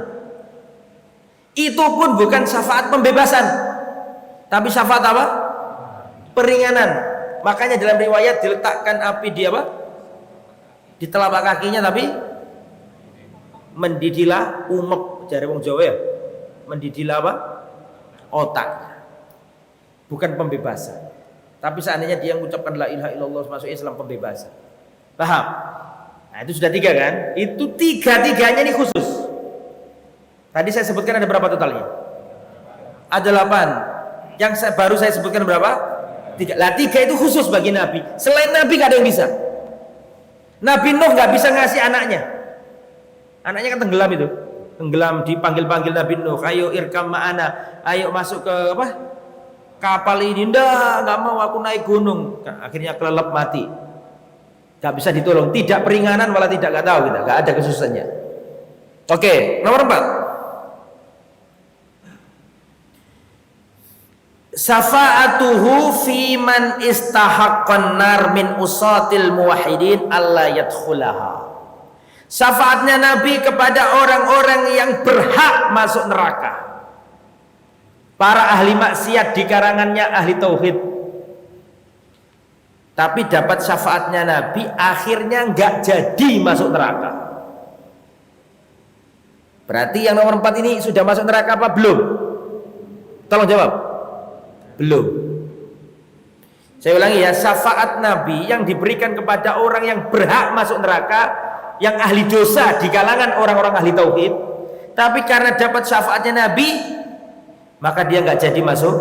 Itu pun bukan syafaat pembebasan, tapi syafaat apa? Peringanan. Makanya dalam riwayat diletakkan api di apa? Di telapak kakinya, tapi mendidilah umek, jare wong Jawa ya. Mendidilah apa? Otak. Bukan pembebasan. Tapi seandainya dia mengucapkan la ilaha illallah masuk Islam, pembebasan. Paham? Nah itu sudah 3 kan? Itu 3-tiganya ini khusus. Tadi saya sebutkan ada berapa totalnya? Ada 8. Yang baru saya sebutkan berapa? 3. Lah 3 itu khusus bagi Nabi. Selain Nabi gak ada yang bisa. Nabi Nuh gak bisa ngasih anaknya. Anaknya kan tenggelam itu. Tenggelam, dipanggil-panggil Nabi Nuh, ayo irkam ma'ana, ayo masuk ke apa? Kapal ini. Nggak mau, aku naik gunung. Akhirnya kelelep mati. Gak bisa ditolong. Tidak peringanan malah tidak, gak tahu kita. Gak ada kesusahannya. Oke, nomor 4. Syafa'atuhu fi man istahaqqan nar min usatil muwahhidin alla yadkhulaha. Syafaatnya Nabi kepada orang-orang yang berhak masuk neraka. Para ahli maksiat di karangannya ahli tauhid. Tapi dapat syafaatnya Nabi, akhirnya nggak jadi masuk neraka. Berarti yang nomor 4 ini sudah masuk neraka apa belum? Tolong jawab. Belum. Saya ulangi ya, syafaat Nabi yang diberikan kepada orang yang berhak masuk neraka, yang ahli dosa di kalangan orang-orang ahli tauhid, tapi karena dapat syafaatnya Nabi, maka dia nggak jadi masuk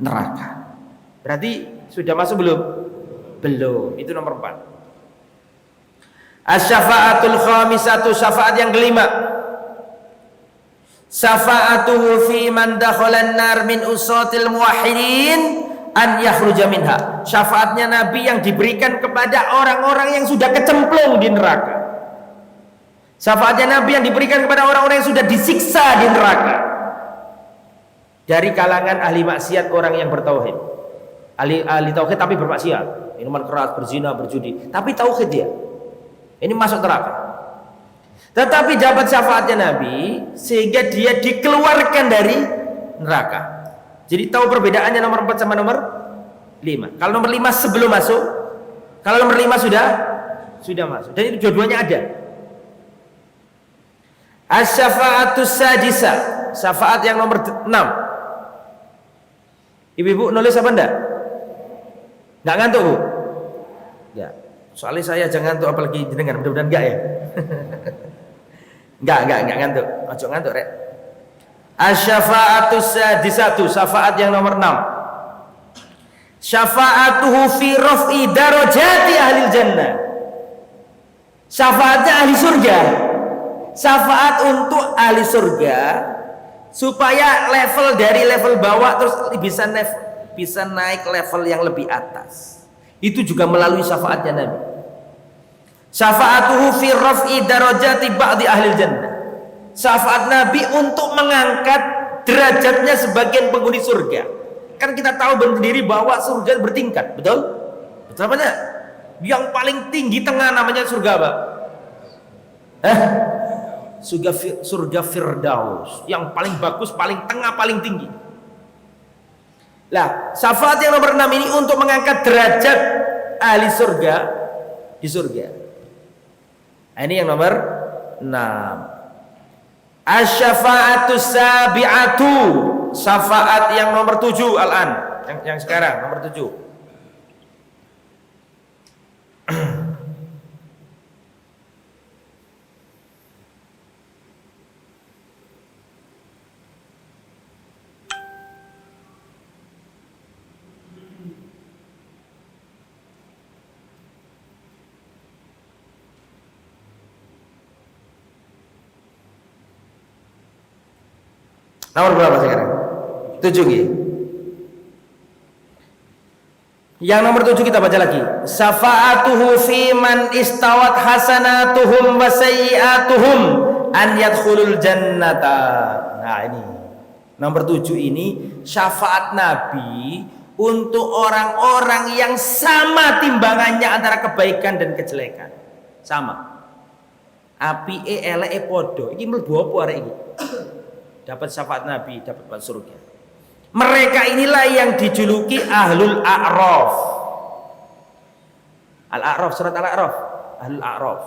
neraka. Berarti sudah masuk belum? Belum. Itu nomor 4. Asy-syafa'atul khamisatu, syafaat yang kelima. Syafa'atuhu fi man dakhalan nar min usatil muwahhidin an yakhruja minha. Syafaatnya Nabi yang diberikan kepada orang-orang yang sudah kecemplung di neraka. Syafaatnya Nabi yang diberikan kepada orang-orang yang sudah disiksa di neraka. Dari kalangan ahli maksiat, orang yang bertauhid. Ahli tauhid tapi bermaksiat, minuman keras, berzina, berjudi, tapi tauhid dia. Ini masuk neraka. Tetapi dapat syafaatnya Nabi sehingga dia dikeluarkan dari neraka. Jadi tahu perbedaannya nomor 4 sama nomor 5. Kalau nomor 5 sebelum masuk, kalau nomor 5 sudah masuk. Dan itu dua-duanya ada. Asy-syafa'atus sadisa, syafaat yang nomor 6. Ibu-ibu nulis apa enggak? Enggak ngantuk, Bu? Ya. Soalnya saya jangan ngantuk, apalagi jenengan, mudah-mudahan enggak ya. Enggak ngantuk. Ojo ngantuk, Rek. Asy-syafa'atus sadisatu, syafaat yang nomor 6. Syafa'atuhu fi raf'i darajati ahlil jannah. Syafaatnya ahli surga. Syafaat untuk ahli surga supaya level dari level bawah terus bisa naik level yang lebih atas. Itu juga melalui syafaatnya Nabi. Syafa'atuhu fi raf'i darajati ba'di ahlil jannah. Syafaat Nabi untuk mengangkat derajatnya sebagian penghuni surga. Kan kita tahu berdiri bahwa surga bertingkat, betul? Betul apa enggak? Yang paling tinggi tengah namanya surga apa? Surga Firdaus. Yang paling bagus, paling tengah, paling tinggi. Lah, syafaat yang nomor 6 ini untuk mengangkat derajat ahli surga di surga. Nah, ini yang nomor 6. Asy-syafa'atus sabi'atu, syafaat yang nomor 7 al-an, yang sekarang nomor 7. Nomor berapa sekarang? 7 gitu. Yang nomor 7 kita baca lagi. Syafa'atuhu fi man istawat hasanatuhum wa sayyi'atuhum an yadkhulul jannata. Nah, ini. Nomor 7 ini syafaat Nabi untuk orang-orang yang sama timbangannya antara kebaikan dan kejelekan. Sama. Apike eleke padha. Iki mlebu apa arek iki? Dapat syafaat Nabi, dapat masuk surga. Mereka inilah yang dijuluki Ahlul A'raf. Al-A'raf, surat Al-A'raf. Ahlul A'raf.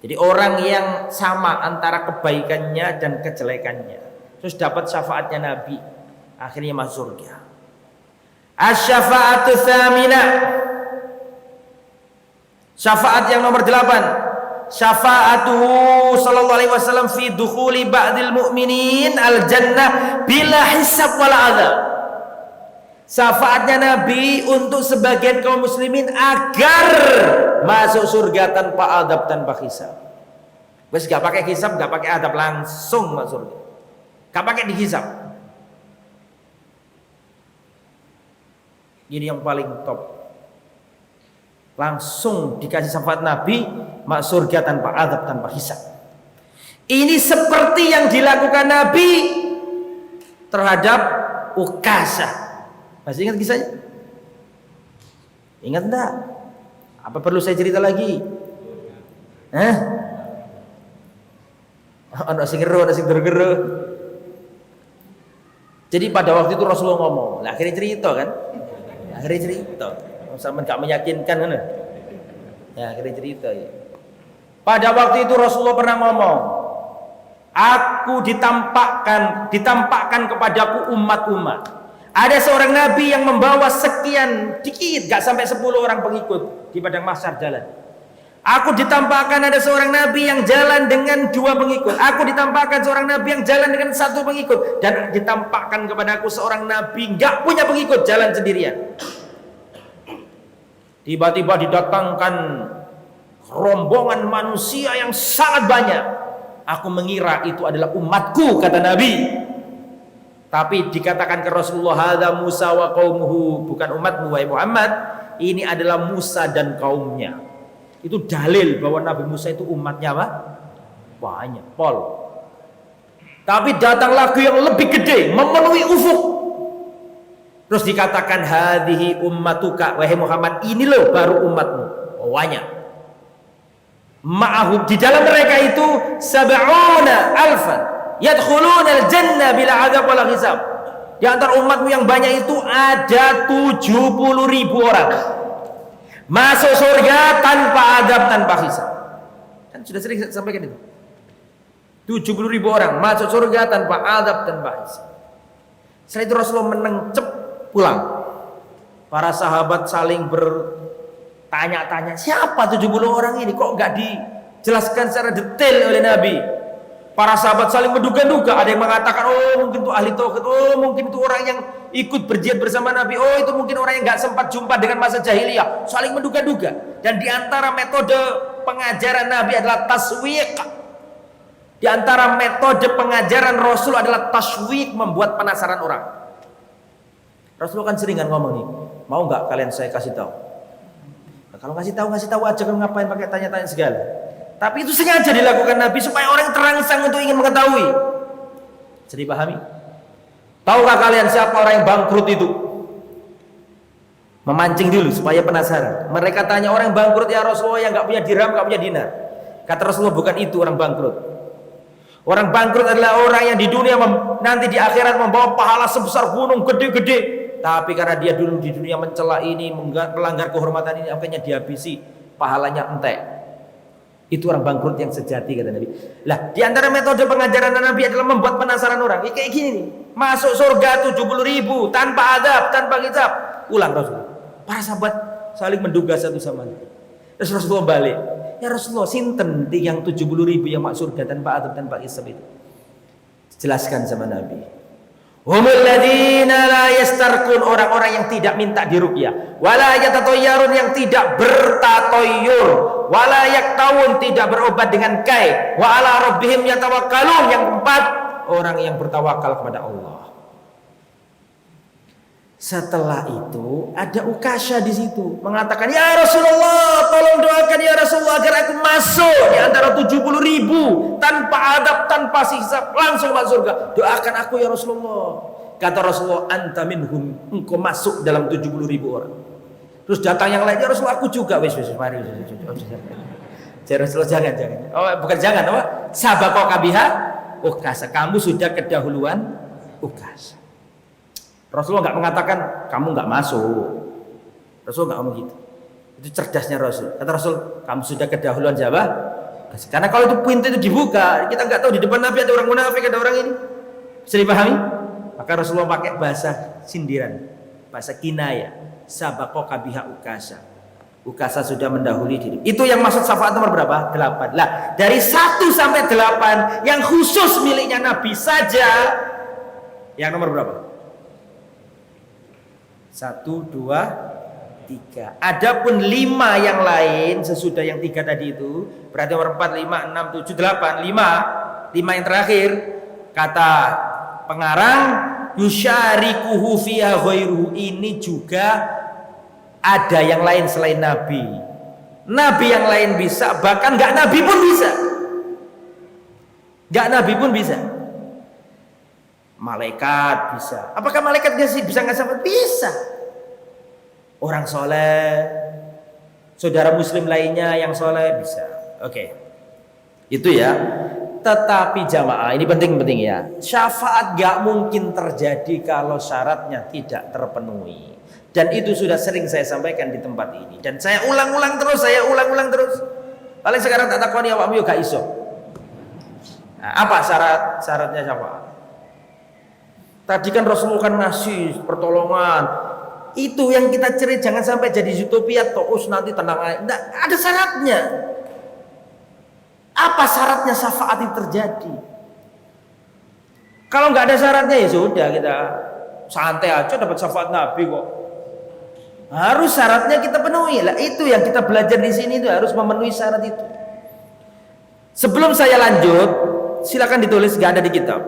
Jadi orang yang sama antara kebaikannya dan kejelekannya. Terus dapat syafaatnya Nabi, akhirnya masuk surga. Asy-syafa'atu tsaminah. Syafaat yang nomor 8. syafa'atuhu sallallahu alaihi wasallam fi dukhuli ba'dil mu'minin al-jannah bila hisab wala adab. Syafaatnya Nabi untuk sebagian kaum muslimin agar masuk surga tanpa adab, tanpa hisab. Wes gak pakai hisab, gak pakai adab, langsung masuk surga. Gak pakai dihisab. Ini yang paling top. Langsung dikasih syafaat Nabi masuk surga tanpa adab, tanpa hisab. Ini seperti yang dilakukan Nabi terhadap Ukasha. Masih ingat kisahnya? Ingat enggak? Apa perlu saya cerita lagi? Ana sing gero, ana sing gero. Jadi pada waktu itu Rasulullah ngomong, lah akhirnya cerita kan? Akhirnya cerita. Sama enggak meyakinkan kan? Ya, akhirnya cerita ya. Pada waktu itu Rasulullah pernah ngomong, aku ditampakkan kepadaku umat-umat. Ada seorang nabi yang membawa sekian dikit, gak sampai 10 orang pengikut di padang mahsyar jalan. Aku ditampakkan ada seorang nabi yang jalan dengan 2 pengikut. Aku ditampakkan seorang nabi yang jalan dengan 1 pengikut. Dan ditampakkan kepada aku seorang nabi gak punya pengikut, jalan sendirian. Tiba-tiba didatangkan rombongan manusia yang sangat banyak. Aku mengira itu adalah umatku, kata Nabi. Tapi dikatakan ke Rasulullah, hadza Musa wa qaumuhu, bukan umatmu wahai Muhammad, ini adalah Musa dan kaumnya. Itu dalil bahwa Nabi Musa itu umatnya apa? Banyak, pol. Tapi datang lagi yang lebih gede, memenuhi ufuk. Terus dikatakan hadhihi ummatuka, wahai Muhammad, ini loh baru umatmu. Banyak. Ma'ahum, di dalam mereka itu sab'una alfan yadkhuluna al-jannah bila adab wala hisab. Di antara umatmu yang banyak itu ada 70.000 orang masuk surga tanpa adab, tanpa hisab. Kan sudah sering sampaikan itu. 70.000 orang masuk surga tanpa adab, tanpa hisab. Setelah itu Rasulullah menengcep pulang. Para sahabat saling bertanya-tanya, siapa 70 orang ini? Kok nggak dijelaskan secara detail oleh Nabi? Para sahabat saling menduga-duga. Ada yang mengatakan, oh mungkin itu ahli tauhid, oh mungkin itu orang yang ikut berjihad bersama Nabi, oh itu mungkin orang yang nggak sempat jumpa dengan masa jahiliyah. Saling menduga-duga. Dan diantara metode pengajaran Nabi adalah taswiq. Di antara metode pengajaran Rasul adalah taswiq, membuat penasaran orang. Rasulullah kan sering kan ngomong nih, mau nggak kalian saya kasih tahu? Nah, kalau kasih tahu aja, kan ngapain pakai tanya-tanya segala? Tapi itu sengaja dilakukan Nabi supaya orang terangsang untuk ingin mengetahui. Jadi pahami? Tahukah kalian siapa orang yang bangkrut itu? Memancing dulu supaya penasaran. Mereka tanya orang yang bangkrut, ya Rasulullah, yang nggak punya dirham, nggak punya dinar. Kata Rasulullah, bukan itu orang bangkrut. Orang bangkrut adalah orang yang di dunia nanti di akhirat membawa pahala sebesar gunung gede-gede. Tapi karena dia dulu di dunia mencela ini, melanggar kehormatan ini, akhirnya dihabisi, pahalanya entek. Itu orang bangkrut yang sejati, kata Nabi. Lah, di antara metode pengajaran Nabi adalah membuat penasaran orang. Kayak gini nih, masuk surga 70.000 tanpa adab, tanpa hisab. Ulang Rasulullah. Para sahabat saling menduga satu sama lain. Terus Rasulullah balik, ya Rasulullah, sinten yang 70.000 yang masuk surga tanpa adab, tanpa hisab itu? Jelaskan sama Nabi. Humul ladzina la yastarqun, orang-orang yang tidak minta diruqyah, wala yatatayyarun, yang tidak bertatoyur, wala yaktawun, tidak berobat dengan kai, wa ala rabbihim yatawakkalun, yang keempat, orang yang bertawakal kepada Allah. Setelah itu ada Ukasha di situ mengatakan, ya Rasulullah, tolong doakan ya Rasulullah agar aku masuk di antara 70.000 tanpa adab, tanpa hisab, langsung masuk surga. Doakan aku ya Rasulullah. Kata Rasulullah, anta minhum, engkau masuk dalam 70.000 orang. Terus datang yang lain, ya Rasulullah, aku juga. Wis mari. Ya Rasulullah, jangan. Oh, bukan jangan, apa? Sabaqaka biha Ukasha, kamu sudah kedahuluan Ukasha. Rasulullah nggak mengatakan kamu nggak masuk. Rasul nggak ngomong gitu. Itu cerdasnya Rasul. Kata Rasul, kamu sudah kedahuluan siapa? Karena kalau itu pintu itu dibuka, kita nggak tahu di depan Nabi ada orang munafik, ada orang ini. Bisa dipahami? Maka Rasulullah pakai bahasa sindiran, bahasa kinaya. Sabaqaka biha Ukasha. Ukasa sudah mendahului diri. Itu yang maksud syafaat nomor berapa? 8. Lah, dari 1 sampai 8 yang khusus miliknya Nabi saja yang nomor berapa? 1, 2, 3. Adapun 5 yang lain sesudah yang 3 tadi itu, berarti nomor 4, 5, 6, 7, 8, 5 yang terakhir, kata pengarang yusyarikuhu fiha ghairuhu, ini juga ada yang lain selain Nabi. Nabi yang lain bisa, bahkan nggak Nabi pun bisa. Nggak Nabi pun bisa. Malaikat bisa. Apakah malaikat bisa nggak syafaat? Bisa. Orang soleh, saudara muslim lainnya yang soleh bisa. Oke. Itu ya. Tetapi jamaah, ini penting ya. Syafaat nggak mungkin terjadi kalau syaratnya tidak terpenuhi. Dan itu sudah sering saya sampaikan di tempat ini. Dan saya ulang-ulang terus. Paling sekarang tak takoni awakmu yo gak iso. Nah, apa syaratnya syafaat? Tadi kan Rasulullah kan ngasih pertolongan. Itu yang kita cari, jangan sampai jadi utopia terus nanti tenang aja. Nggak, ada syaratnya. Apa syaratnya syafaat itu terjadi? Kalau nggak ada syaratnya ya sudah, kita santai aja dapat syafaat Nabi kok. Harus syaratnya kita penuhi lah. Itu yang kita belajar di sini, itu harus memenuhi syarat itu. Sebelum saya lanjut, silakan ditulis, nggak ada di kitab.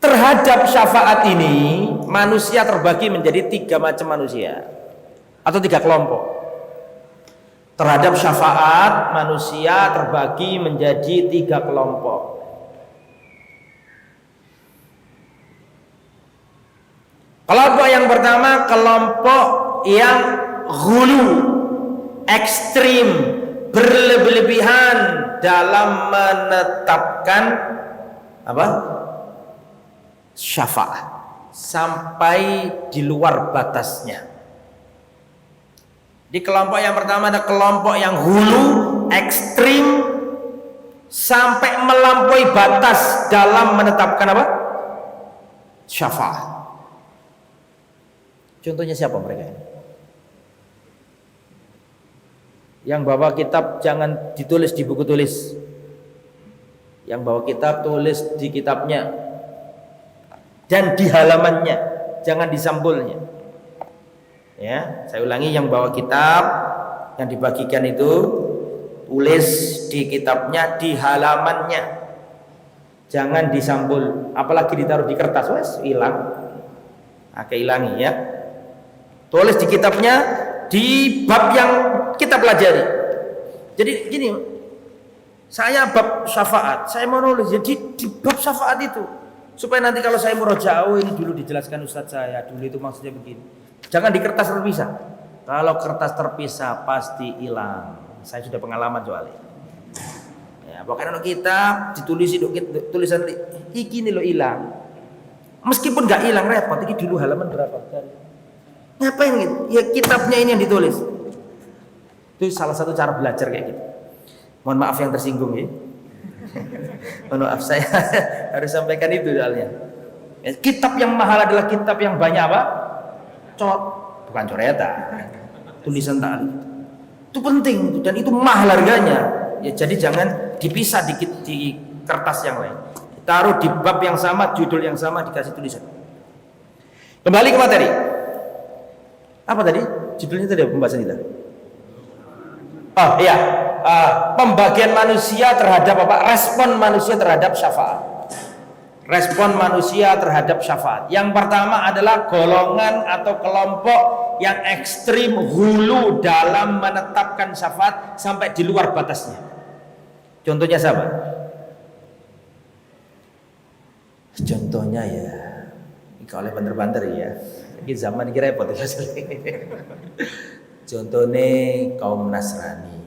Terhadap syafaat ini, manusia terbagi menjadi 3 macam manusia atau 3 kelompok. Terhadap syafaat, manusia terbagi menjadi 3 kelompok. Kelompok yang pertama, kelompok yang ghulu, ekstrim, berlebihan dalam menetapkan apa? Syafaat sampai di luar batasnya. Di kelompok yang pertama ada kelompok yang hulu, ekstrim, sampai melampaui batas dalam menetapkan apa? Syafaat. Contohnya siapa mereka ini? Yang bawa kitab jangan ditulis di buku tulis. Yang bawa kitab tulis di kitabnya dan di halamannya, jangan di sampulnya. Ya, saya ulangi, yang bawa kitab yang dibagikan itu tulis di kitabnya, di halamannya, jangan di sampul, apalagi ditaruh di kertas, wes hilang. Hilangi ya. Tulis di kitabnya, di bab yang kita pelajari. Jadi gini, saya bab syafaat, saya mau nulis jadi di bab syafaat itu, supaya nanti kalau saya murojaah, ini dulu dijelaskan ustadz saya, dulu itu maksudnya begini. Jangan di kertas terpisah. Kalau kertas terpisah pasti hilang. Saya sudah pengalaman soalnya. Ya, pokoknya kita ditulis tulisan iki nih lo hilang. Meskipun nggak hilang repot, ini dulu halaman berapa? Ngapain gitu? Ya kitabnya ini yang ditulis. Itu salah satu cara belajar kayak gitu. Mohon maaf yang tersinggung ya. Mohon maaf, saya harus sampaikan itu soalnya. Ya, kitab yang mahal adalah kitab yang banyak apa? Bukan coretan. Tulisan tali. Itu penting dan itu mahal harganya. Ya, jadi jangan dipisah di kertas yang lain. Taruh di bab yang sama, judul yang sama, dikasih tulisan. Kembali ke materi. Apa tadi? Judulnya tadi pembahasan kita. Oh iya, pembagian manusia terhadap apa? Respon manusia terhadap syafaat. Respon manusia terhadap syafaat. Yang pertama adalah golongan atau kelompok yang ekstrim hulu dalam menetapkan syafaat sampai di luar batasnya. Contohnya siapa? Contohnya ya, ini oleh banter-banter ya. Ini zaman ini repot ya. Contohnya kaum Nasrani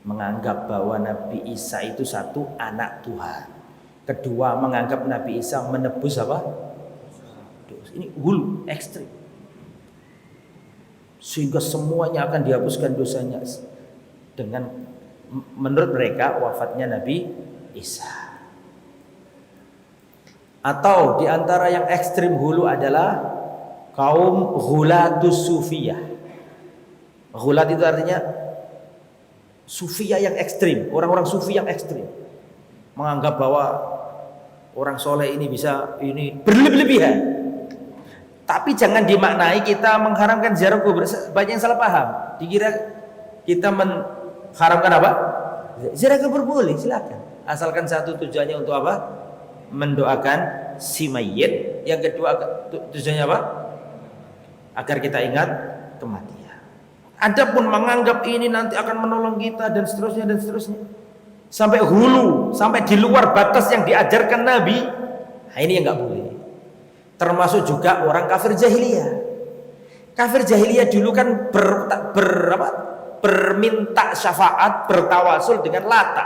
menganggap bahwa Nabi Isa itu satu anak Tuhan. Kedua, menganggap Nabi Isa menebus apa? Ini hulu, ekstrim. Sehingga semuanya akan dihapuskan dosanya dengan menurut mereka wafatnya Nabi Isa. Atau diantara yang ekstrim hulu adalah kaum ghulatus sufiyah. Ghulat itu artinya sufiyah yang ekstrim, orang-orang sufi yang ekstrim, menganggap bahwa orang soleh ini bisa ini berlebihan. Tapi jangan dimaknai kita mengharamkan ziarah kubur. Banyak yang salah paham, dikira kita mengharamkan apa? Ziarah kubur boleh, silakan, asalkan satu tujuannya untuk apa? Mendoakan si mayit. Yang kedua tujuannya apa? Agar kita ingat kematian. Adapun menganggap ini nanti akan menolong kita dan seterusnya sampai hulu, sampai di luar batas yang diajarkan Nabi, nah ini yang nggak boleh. Termasuk juga orang kafir jahiliyah. Kafir jahiliyah dulu kan berminta syafaat, bertawasul dengan Lata,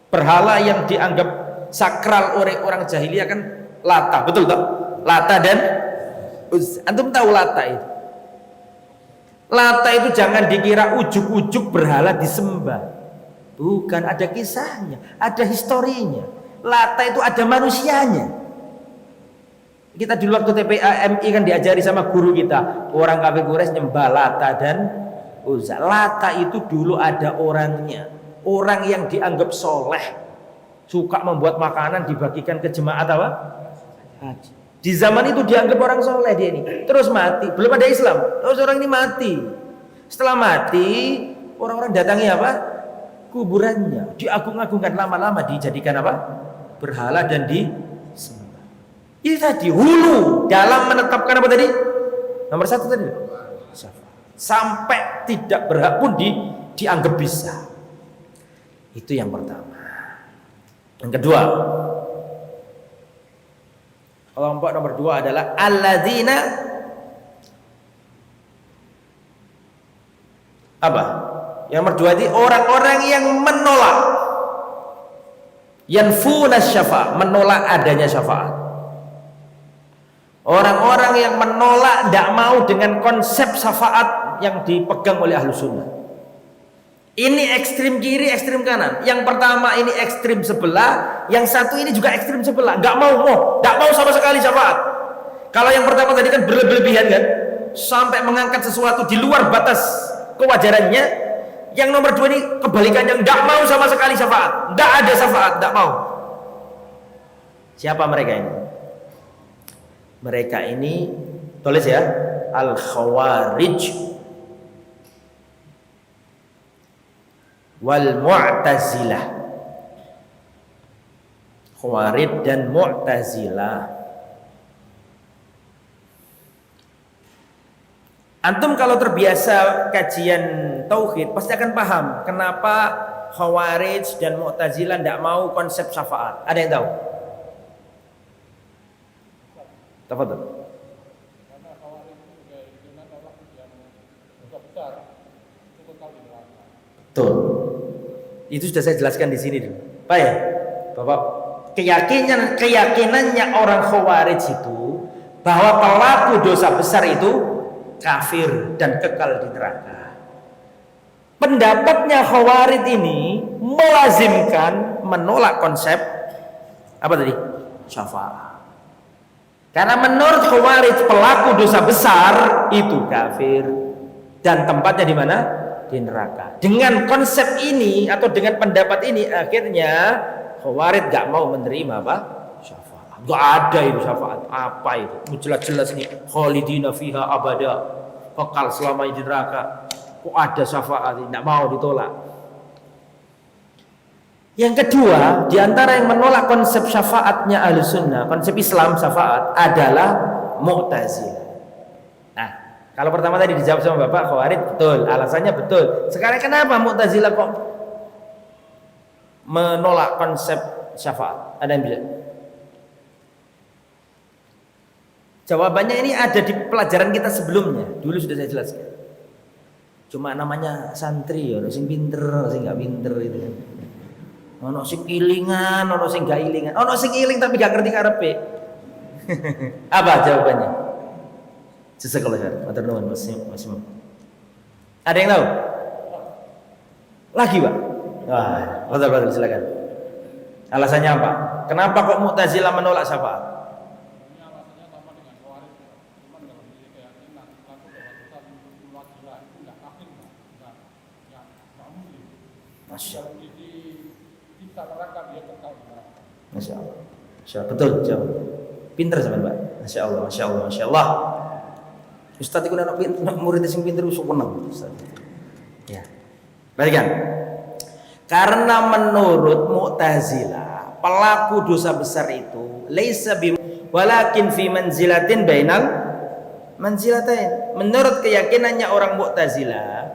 berhala yang dianggap sakral oleh orang jahiliyah kan Lata, betul tak? Lata dan antum tahu Lata itu? Lata itu jangan dikira ujuk-ujuk berhala disembah. Bukan, ada kisahnya, ada historinya. Lata itu ada manusianya. Kita dulu waktu TPA-MI kan diajari sama guru kita, orang kafir Quraisy nyembah Lata dan Uzza. Lata itu dulu ada orangnya, orang yang dianggap soleh, suka membuat makanan dibagikan ke jemaat apa? Haji. Di zaman itu dianggap orang soleh dia ini. Terus mati, belum ada Islam. Terus orang ini mati. Setelah mati, orang-orang datangi apa? Kuburannya. Diagung-agungkan, lama-lama dijadikan apa? Berhala dan disembah. Ini tadi hulu dalam menetapkan apa tadi? Nomor satu tadi. Sampai tidak berhak pun dianggap bisa. Itu yang pertama. Yang kedua, kelompok nomor dua adalah alladzina apa? Yang nomor dua ini orang-orang yang menolak, yanfuna syafaat, menolak adanya syafaat. Orang-orang yang menolak, tidak mau dengan konsep syafaat yang dipegang oleh ahlu sunnah. Ini ekstrim kiri, ekstrim kanan. Yang pertama ini ekstrim sebelah, yang satu ini juga ekstrim sebelah. Nggak mau sama sekali syafaat. Kalau yang pertama tadi kan berlebihan kan, sampai mengangkat sesuatu di luar batas kewajarannya. Yang nomor dua ini kebalikannya, nggak mau sama sekali syafaat. Nggak ada syafaat, nggak mau. Siapa mereka ini? Mereka ini tulis ya, al-khawarij wal mu'tazilah. Khawarij dan mu'tazilah. Antum kalau terbiasa kajian tauhid pasti akan paham kenapa Khawarij dan Mu'tazilah tidak mau konsep syafaat. Ada yang tahu? Tafadhol. Karena Khawarij itu keyakinan orang yang dosa besar itu kekal di neraka. Betul. Itu sudah saya jelaskan di sini dulu. Pak ya, Bapak, keyakinannya orang Khawarij itu bahwa pelaku dosa besar itu kafir dan kekal di neraka. Pendapatnya Khawarij ini melazimkan menolak konsep apa tadi? Syafaat. Karena menurut Khawarij pelaku dosa besar itu kafir dan tempatnya di mana? Di neraka. Dengan konsep ini atau dengan pendapat ini akhirnya Khawarij gak mau menerima apa? Syafaat. Gak ada itu syafaat. Apa itu? Jelas-jelas nih khalidina fiha abada, kekal selama di neraka. Kok ada syafaat? Tidak mau, ditolak. Yang kedua, diantara yang menolak konsep syafaatnya Ahlussunnah, konsep Islam syafaat adalah Mu'tazilah. Nah, kalau pertama tadi dijawab sama Bapak Khawarij, betul, alasannya betul. Sekarang kenapa Mu'tazilah kok menolak konsep syafaat? Ada yang bisa? Jawabannya ini ada di pelajaran kita sebelumnya. Dulu sudah saya jelaskan. Cuma namanya santri, ono sing pinter, ono sing nggak pinter itu kan. Ono sing ilingan, ono sing nggak ilingan, ono sing iling tapi nggak ngerti karepe. Apa jawabannya? Sesekali kan, matur nuwun Mas. Ada yang tahu? Lagi Pak? Wah, betul silakan. Alasannya apa? Kenapa kok Mu'tazilah menolak syafaat? Ini alasannya sama dengan Khawarij, cuman dengan Masya Allah. di cinta neraka dia kekal di neraka. Masya Allah. Masya Allah. Betul, jawab. Pinter sama Mbak. Masya Allah, Masya Allah, Masya Allah. Ustadz itu anak murid yang pinter itu senang. Ya. Perhatikan. Karena menurut Mu'tazilah, pelaku dosa besar itu laisa bi walakin fi manzilatin bainal manzilatain. Menurut keyakinannya orang Mu'tazilah,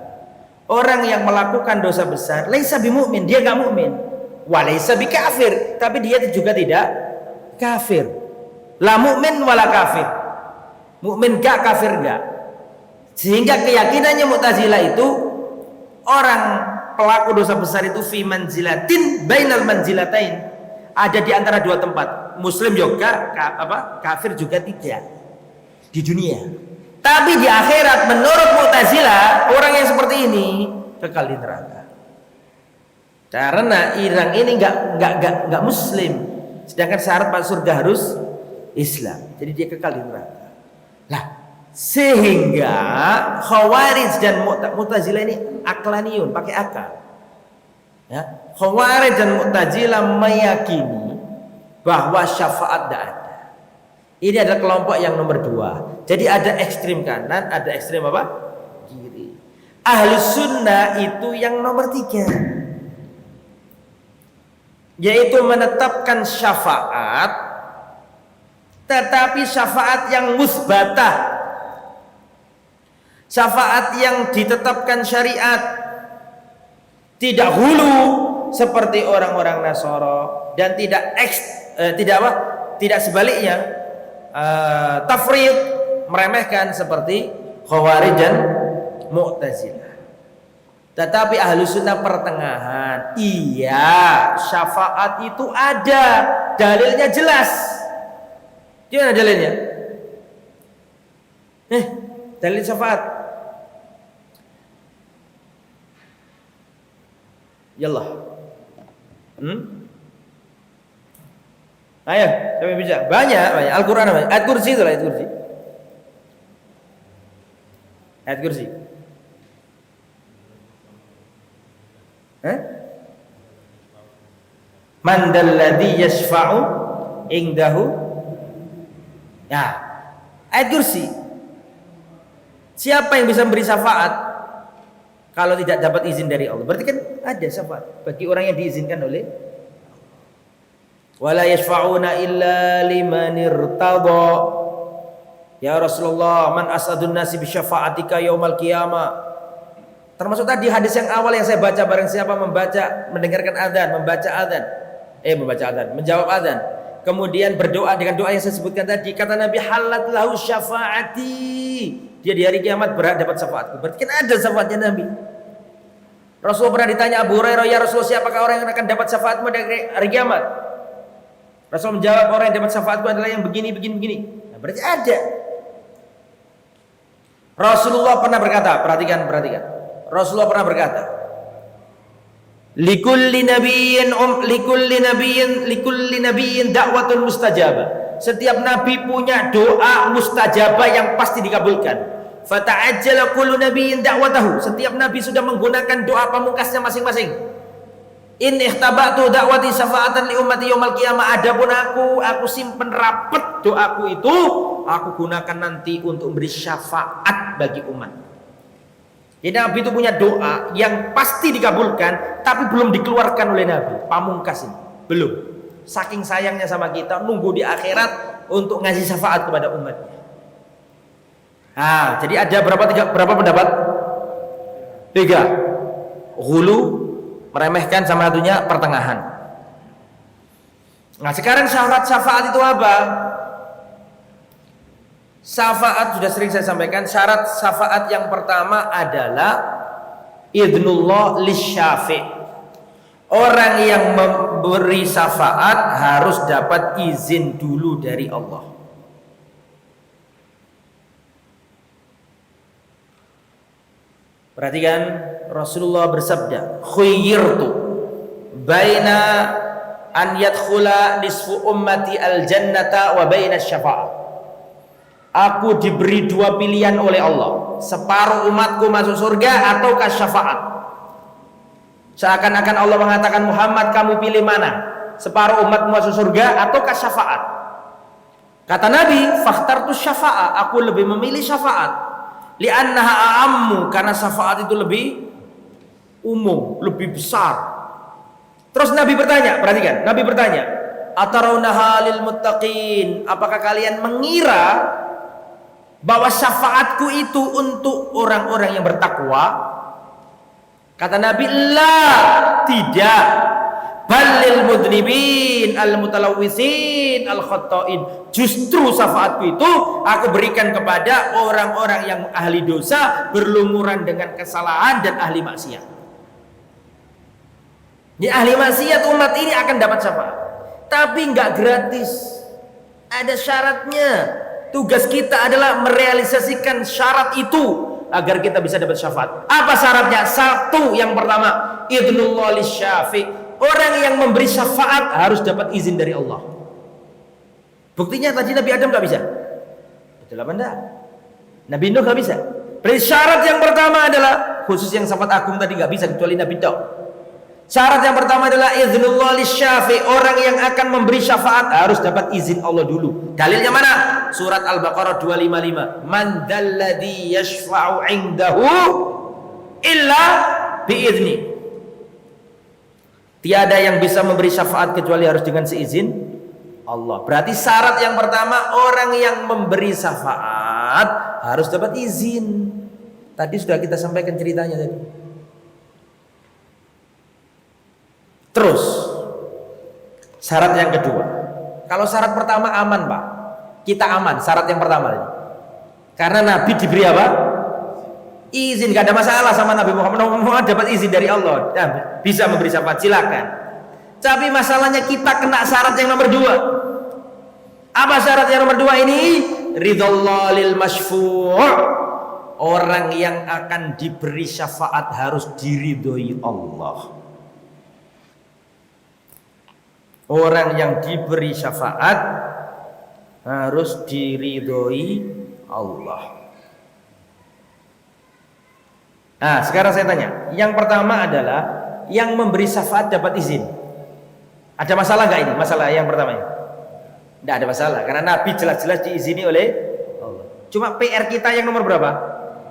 orang yang melakukan dosa besar laisa bi mu'min, dia enggak mukmin. Wa laisa bi kafir, tapi dia juga tidak kafir. La mu'min wala kafir. Mukmin gak, kafir gak. Sehingga keyakinannya Mu'tazilah itu orang pelaku dosa besar itu fi manzilatin bainal manzilatain, ada di antara dua tempat. Muslim juga kafir juga tidak di dunia. Tapi di akhirat menurut Mu'tazilah orang yang seperti ini kekal di neraka. Karena orang ini enggak muslim. Sedangkan syarat masuk surga harus Islam. Jadi dia kekal di neraka. Nah, sehingga Khawarij dan Mu'tazilah ini aklaniun, pakai akal. Ya, Khawarij dan Mu'tazilah meyakini bahwa syafaat tidak ada. Ini adalah kelompok yang nomor 2. Jadi ada ekstrim kanan, ada ekstrim apa? Kiri. Ahlus sunnah itu yang nomor 3, yaitu menetapkan syafaat, tetapi syafaat yang musbatah, syafaat yang ditetapkan syariat, tidak hulu seperti orang-orang Nasara, dan tidak sebaliknya tafrid, meremehkan seperti Khawarij dan Mu'tazilah. Tetapi ahlu sunnah pertengahan, iya syafaat itu ada, dalilnya jelas. Gimana dalilnya? Dalil syafaat. Yallah. Ayo, siapa yang bisa? Banyak. Al-Quran banyak. Ayat kursi itu lah, ayat kursi. Ayat kursi. Man dalladhi yashfa'u indahu. Ya, ayat kursi. Siapa yang bisa memberi syafaat kalau tidak dapat izin dari Allah? Berarti kan ada syafaat bagi orang yang diizinkan oleh wala yashfa'una illa liman irtada. Ya Rasulullah, man asadun nasi bi syafa'atika yaumal qiyamah. Termasuk tadi hadis yang awal yang saya baca, barang siapa mendengarkan azan, menjawab azan, kemudian berdoa dengan doa yang saya sebutkan tadi, kata Nabi, halat lahu syafaati, dia di hari kiamat berhak dapat syafaatku. Berarti kan ada syafaatnya Nabi. Rasulullah pernah ditanya Abu Hurairah, ya Rasulullah, siapakah orang yang akan dapat syafaatmu di hari kiamat? Rasul menjawab, orang yang dapat syafaatku adalah yang begini. Nah, berarti ada. Rasulullah pernah berkata, perhatikan. Rasulullah pernah berkata, likulli nabiyyin da'watun mustajabah. Setiap nabi punya doa mustajabah yang pasti dikabulkan. Fata'ajjala kullu nabiyyin da'watahu. Setiap nabi sudah menggunakan doa pamungkasnya masing-masing. In ihtabatu da'wati syafa'atan li ummati yaumal qiyamah. Adapun aku simpen rapet doaku itu, aku gunakan nanti untuk beri syafaat bagi umat. Jadi Nabi itu punya doa yang pasti dikabulkan, tapi belum dikeluarkan oleh Nabi. Pamungkas ini belum. Saking sayangnya sama kita, nunggu di akhirat untuk ngasih syafaat kepada umatnya. Nah, jadi ada berapa pendapat? 3. Hulu, meremehkan, sama satunya pertengahan. Nah, sekarang syarat syafaat itu apa? Syafaat sudah sering saya sampaikan. Syarat syafaat yang pertama adalah idznullah lisyafi'. Orang yang memberi syafaat harus dapat izin dulu dari Allah. Perhatikan, Rasulullah bersabda, khuyyirtu baina an yadkhula nisfu ummati al-jannata wa baina syafa'ah. Aku diberi 2 pilihan oleh Allah, separuh umatku masuk surga ataukah syafaat. Seakan-akan Allah mengatakan, Muhammad kamu pilih mana? Separuh umatmu masuk surga ataukah syafaat? Kata Nabi, fakhtartu syafaat, aku lebih memilih syafaat. Li'annaha a'ammu, karena syafaat itu lebih umum, lebih besar. Terus Nabi bertanya, perhatikan, Nabi bertanya, atarawnaha lil muttaqin, apakah kalian mengira bahwa syafaatku itu untuk orang-orang yang bertakwa? Kata Nabi, la, tidak. Balil mudnibin al mutalawwisin al khatta'in. Justru syafaatku itu aku berikan kepada orang-orang yang ahli dosa, berlumuran dengan kesalahan dan ahli maksiat. Ini ahli maksiat umat ini akan dapat syafaat, tapi nggak gratis, ada syaratnya. Tugas kita adalah merealisasikan syarat itu agar kita bisa dapat syafaat. Apa syaratnya? Satu, yang pertama, idnullah lisyafi. Orang yang memberi syafaat harus dapat izin dari Allah. Buktinya tadi Nabi Adam gak bisa. Betul apa enggak? Nabi Nuh gak bisa. Berarti syarat yang pertama adalah, khusus yang syafaat agung tadi gak bisa kecuali Nabi Nuh. Syarat yang pertama adalah idznullah lisyafi. Orang yang akan memberi syafaat harus dapat izin Allah dulu. Dalilnya mana? Surat Al-Baqarah 255. Man dzalladzi yashfa'u 'indahu illa biizni. Tiada yang bisa memberi syafaat kecuali harus dengan seizin Allah. Berarti syarat yang pertama, orang yang memberi syafaat harus dapat izin. Tadi sudah kita sampaikan ceritanya tadi. Terus syarat yang kedua. Kalau syarat pertama aman, Pak. Kita aman, syarat yang pertama tadi. Karena Nabi diberi apa? Izin, gak ada masalah sama Nabi Muhammad dapat izin dari Allah. Nah, bisa memberi syafaat, silakan. Tapi masalahnya kita kena syarat yang nomor dua. Apa syarat yang nomor dua ini? Ridhallah lil masyfu'. Orang yang akan diberi syafaat harus diridhoi Allah. Orang yang diberi syafaat harus diridhoi Allah. Nah, sekarang saya tanya, yang pertama adalah yang memberi syafaat dapat izin. Ada masalah nggak ini? Masalah yang pertama ini? Tidak ada masalah, karena Nabi jelas-jelas diizini oleh Allah. Cuma PR kita yang nomor berapa?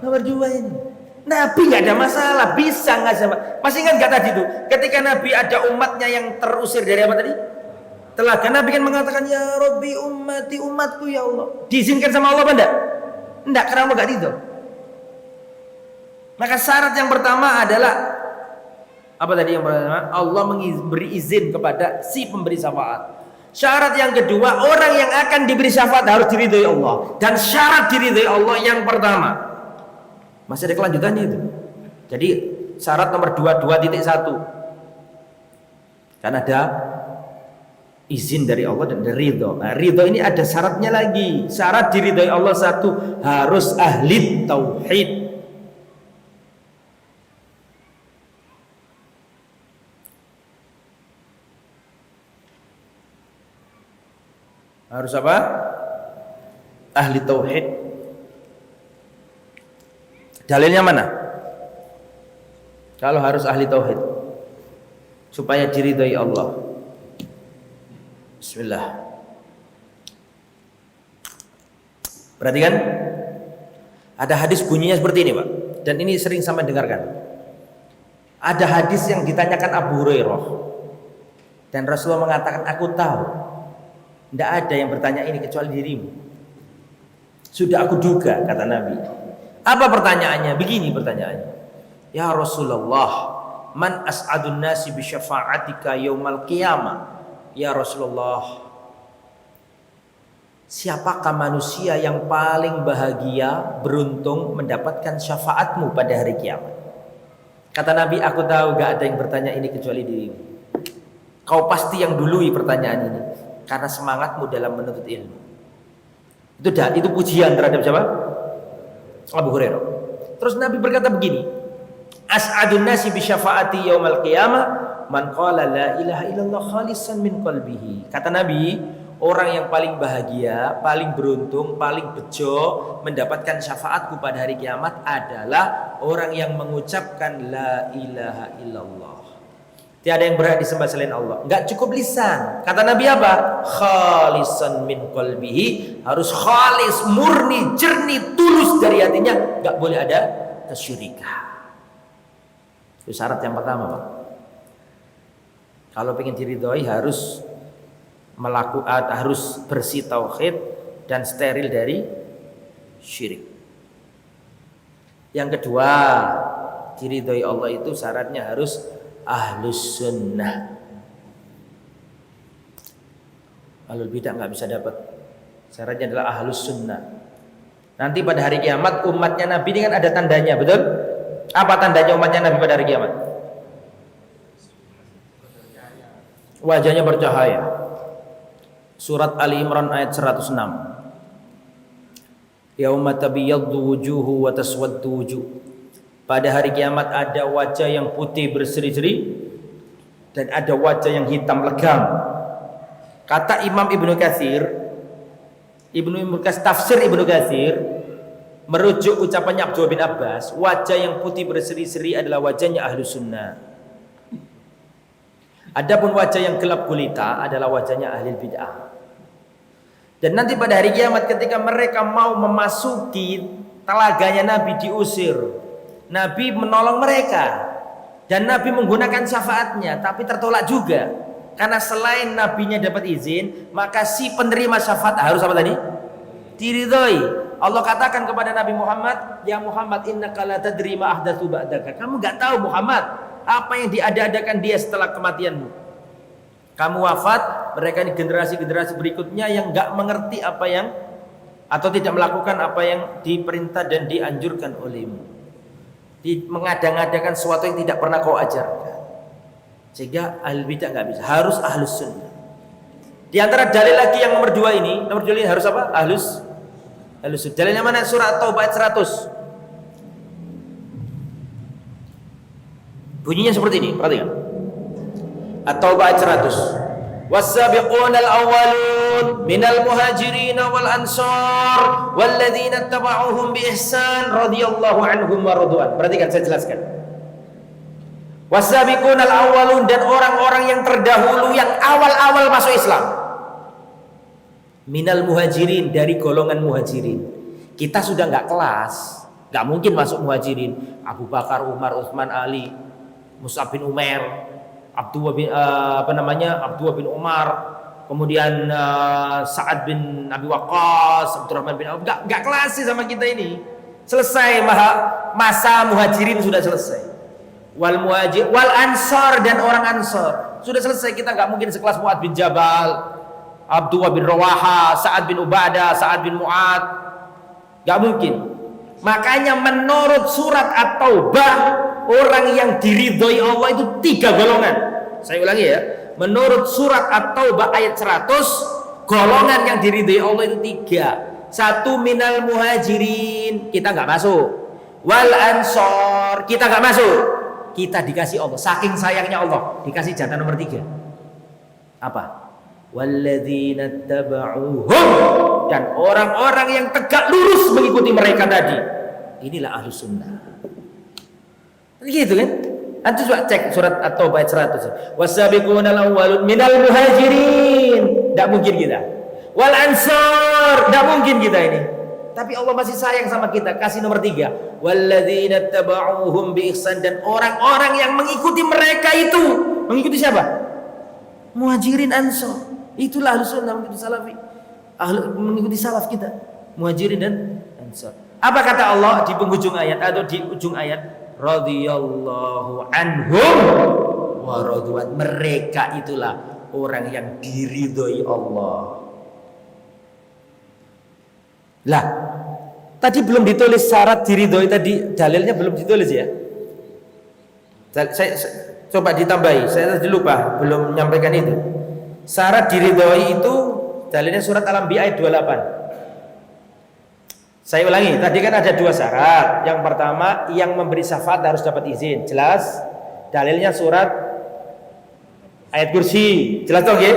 Nomor dua ini. Nabi nggak ada masalah, bisa nggak sama. Masih ingat nggak tadi itu? Ketika Nabi ada umatnya yang terusir dari apa tadi? Telaga. Nabi kan mengatakan, ya Rabbi ummati, umatku ya Allah. Diizinkan sama Allah apa enggak? Enggak, karena Allah nggak ridho. Maka syarat yang pertama adalah apa tadi yang pertama? Allah memberi izin kepada si pemberi syafaat. Syarat yang kedua, orang yang akan diberi syafaat harus diridhoi Allah. Dan syarat diridhoi Allah yang pertama, masih ada kelanjutannya itu. Jadi syarat nomor 2.1 kan ada izin dari Allah dan dari ridho. Nah, ridho ini ada syaratnya lagi. Syarat diridhoi Allah satu, harus ahli tauhid. Harus apa? Ahli tauhid. Dalilnya mana? Kalau harus ahli tauhid supaya diridhoi Allah. Bismillah. Perhatikan, ada hadis bunyinya seperti ini, Pak. Dan ini sering sampai dengarkan. Ada hadis yang ditanyakan Abu Hurairah, dan Rasulullah mengatakan, aku tahu tidak ada yang bertanya ini kecuali dirimu. Sudah aku duga, kata Nabi. Apa pertanyaannya? Begini pertanyaannya. Ya Rasulullah, man as'adun nasi bi syafa'atika yaumal qiyamah. Ya Rasulullah, siapakah manusia yang paling bahagia, beruntung mendapatkan syafaatmu pada hari kiamat? Kata Nabi, aku tahu gak ada yang bertanya ini kecuali dirimu. Kau pasti yang dului pertanyaan ini, karena semangatmu dalam menuntut ilmu. Itu pujian terhadap siapa? Abu Hurairah. Terus Nabi berkata begini, as'adun nasi bi syafaati yaumal qiyamah man qala la ilaha illallah khalisan min qalbihi. Kata Nabi, orang yang paling bahagia, paling beruntung, paling bejo mendapatkan syafaatku pada hari kiamat adalah orang yang mengucapkan la ilaha illallah Tiada yang berhak disembah selain Allah. Enggak cukup lisan. Kata Nabi apa? Khalisan min qalbihi, harus khalis, murni, jernih, tulus dari hatinya. Enggak boleh ada kesyirikan. Itu syarat yang pertama, Pak. Kalau ingin diridhoi harus harus bersih tauhid dan steril dari syirik. Yang kedua, diridhoi Allah itu syaratnya harus ahlus sunnah. Ahlul bidah nggak bisa dapat. Syaratnya adalah ahlus sunnah. Nanti pada hari kiamat umatnya Nabi ini kan ada tandanya, betul? Apa tandanya umatnya Nabi pada hari kiamat? Wajahnya bercahaya. Surat Ali Imran ayat 106. Yauma tabyaddu wujuhu wa taswaddu wujuh. Pada hari kiamat ada wajah yang putih berseri-seri dan ada wajah yang hitam legam. Kata Imam Ibnu Katsir, tafsir Ibnu Katsir merujuk ucapannya Abdullah bin Abbas, wajah yang putih berseri-seri adalah wajahnya ahlu sunnah. Adapun wajah yang gelap gulita adalah wajahnya ahli bid'ah. Dan nanti pada hari kiamat ketika mereka mau memasuki telaganya Nabi diusir. Nabi menolong mereka dan Nabi menggunakan syafaatnya, tapi tertolak juga karena selain Nabinya dapat izin, maka si penerima syafaat harus apa tadi? Diridhoi. Allah katakan kepada Nabi Muhammad, ya Muhammad, innaka la tadri ma ahdatsu ba'daka. Kamu enggak tahu Muhammad apa yang diada-adakan dia setelah kematianmu. Kamu wafat, mereka ini generasi-generasi berikutnya yang enggak mengerti apa yang atau tidak melakukan apa yang diperintah dan dianjurkan olehmu. Mengadang-adakan sesuatu yang tidak pernah kau ajarkan, sehingga ahli bidah nggak bisa, harus ahlus sunnah. Di antara dalil lagi yang nomor 2 ini harus apa? Ahlus sunnah. Dalilnya mana? Surat Taubah ayat 100. Bunyinya seperti ini, perhatikan. At-Taubah ayat 100. Was-sabiqunal awwalun minal muhajirin wal ansar walladzina ittaba'uuhum bi ihsan radhiyallahu anhum wa radwan. Perhatikan, saya jelaskan. Was-sabiqunal awwalun, dan orang-orang yang terdahulu yang awal-awal masuk Islam. Minal muhajirin, dari golongan muhajirin. Kita sudah enggak kelas, enggak mungkin masuk muhajirin. Abu Bakar, Umar, Utsman, Ali, Mus'ab bin Umair, Abdullah bin Umar, kemudian Sa'ad bin Abi Waqqas, Abdurrahman bin Auf. Enggak klasi sama kita ini. Selesai masa muhajirin, sudah selesai. Wal ansar, dan orang ansar sudah selesai. Kita enggak mungkin sekelas Mu'ad bin Jabal, Abdullah bin Rawaha, Sa'ad bin Ubadah, Sa'ad bin Mu'ad. Enggak mungkin. Makanya menurut surat At-Taubah, orang yang diridhoi Allah itu 3 golongan. Saya ulangi ya. Menurut surat At-Taubah ayat 100, golongan yang diridhoi Allah itu 3. 1 minal muhajirin, kita nggak masuk. Wal ansor, kita nggak masuk. Kita dikasih Allah, saking sayangnya Allah, dikasih jatah nomor 3. Apa? Walladzina taba'uhum, dan orang-orang yang tegak lurus mengikuti mereka tadi. Inilah ahlu sunnah. Gitu kan? Nanti coba cek surat At-Taubah ayat 100. Wasabiqunal awwalun minal muhajirin. Enggak mungkin kita. Wal ansar, enggak mungkin kita ini. Tapi Allah masih sayang sama kita, kasih nomor 3. Walladzina taba'uuhum bi ihsan, dan orang-orang yang mengikuti mereka itu. Mengikuti siapa? Muhajirin, ansar. Itulah ahlu sunnah, mengikuti salafi. Mengikuti salaf kita, muhajirin dan ansar. Apa kata Allah di penghujung ayat atau di ujung ayat? Radhiyallahu anhum wa radwan. Mereka itulah orang yang diridhoi Allah. Lah, tadi belum ditulis syarat diridhoi, tadi dalilnya belum ditulis ya. Saya coba ditambahi, saya tadi lupa belum menyampaikan itu. Syarat diridhoi itu dalilnya surat Al-Anbiya ayat 28. Saya ulangi, tadi kan ada 2 syarat. Yang pertama, yang memberi syafaat harus dapat izin. Jelas? Dalilnya surat ayat kursi. Jelas toh, nggih?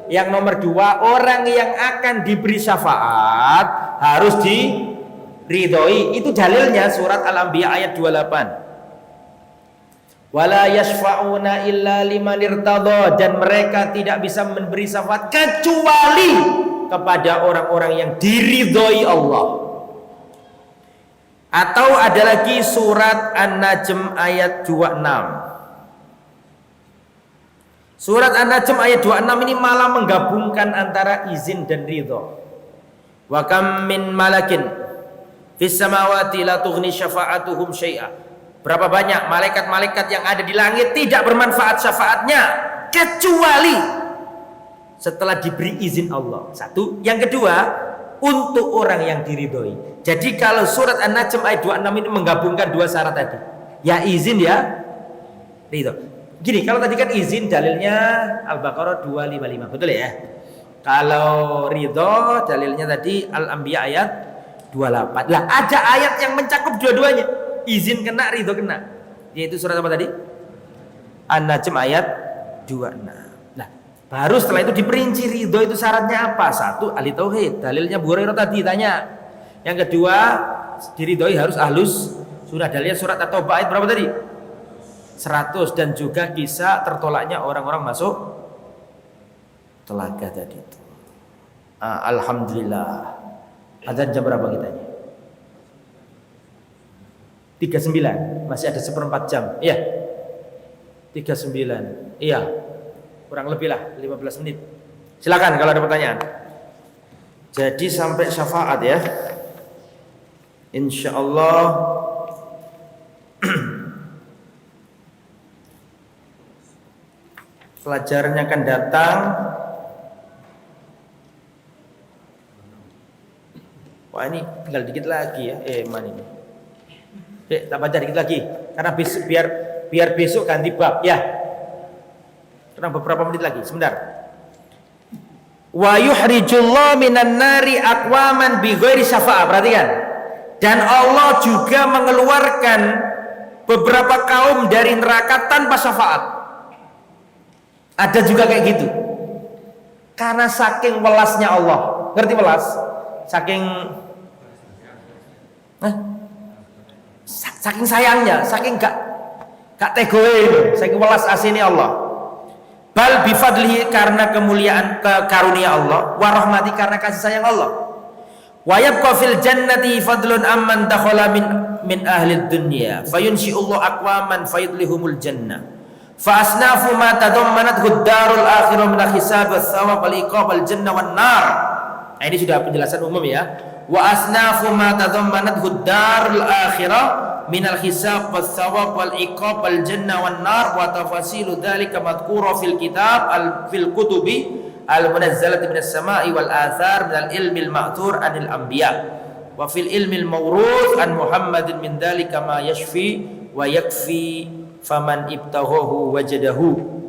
Yang nomor 2, orang yang akan diberi syafaat harus diridhoi. Itu dalilnya surat Al-Anbiya ayat 28. Wala yashfa'una illa liman irtadha, dan mereka tidak bisa memberi syafaat kecuali kepada orang-orang yang diridhoi Allah. Atau ada lagi surat An-Najm ayat 26. Surat An-Najm ayat 26 ini malah menggabungkan antara izin dan ridho. Wa kam min malakin fis samawati la tughni syafa'atuhum syai'a. Berapa banyak malaikat-malaikat yang ada di langit tidak bermanfaat syafaatnya kecuali setelah diberi izin Allah. Satu, yang kedua, untuk orang yang diridhoi. Jadi kalau surat An-Najm ayat 26 ini menggabungkan dua syarat tadi. Ya izin, ya ridho. Gini, kalau tadi kan izin dalilnya Al-Baqarah 255, betul ya? Kalau ridho dalilnya tadi Al-Anbiya ayat 28. Lah ada ayat yang mencakup dua-duanya. Izin kena, ridho kena. Yaitu surat apa tadi? An-Najm ayat 26. Nah, baru setelah itu diperinci ridho itu syaratnya apa? Satu, ahli tauhid. Dalilnya Bu Hurairah tadi tanya. Yang kedua, diridhoi harus ahlus sunnah. Dalilnya surat At-Taubah ayat berapa tadi? 100. Dan juga kisah tertolaknya orang-orang masuk telaga tadi itu. Alhamdulillah. Azan jam berapa kita ini? 39, masih ada 1/4 jam. Iya. 39. Iya. Kurang lebih lah 15 menit. Silakan kalau ada pertanyaan. Jadi sampai syafaat ya. Insyaallah pelajarannya akan datang. Wah, ini tinggal dikit lagi ya. Mana ini? Tak baca dikit lagi karena besok, biar besok ganti bab ya. Karena beberapa menit lagi, sebentar. Wa yuhrijullahu minan nari aqwaman bighairi syafa'ah. Perhatikan. Dan Allah juga mengeluarkan beberapa kaum dari neraka tanpa syafaat. Ada juga kayak gitu. Karena saking welasnya Allah. Ngerti welas? Saking saking sayangnya, saking gak tegoe, saking welas asini Allah. Bal bifadlihi, karena kemuliaan karunia Allah, wa rahmati, karena kasih sayang Allah. Wa yabqa fil jannati fadlun amman dakhala min ahli dunya fayunshi'ullahu aqwaman fayudlihumul jannah fa asnafu ma tadammanathu ad-darul akhirah min al-hisab was-thawab wal-iqab wal-jannah wan-nar. Nah, ini sudah penjelasan umum ya. Wa asnafu ma tadammanathu ad-darul akhirah minal hisab was-sawab wal iqab wal jannah wan nar wa tafasilu dzalika madhkura fil kitab fil kutubi al munazzalati minas sama'i wal athar minal ilmi al ma'thur anil anbiya wa fil ilmi al mawruth an Muhammadin min dzalika ma yashfi wa yakfi faman ibtahahu wajadahu.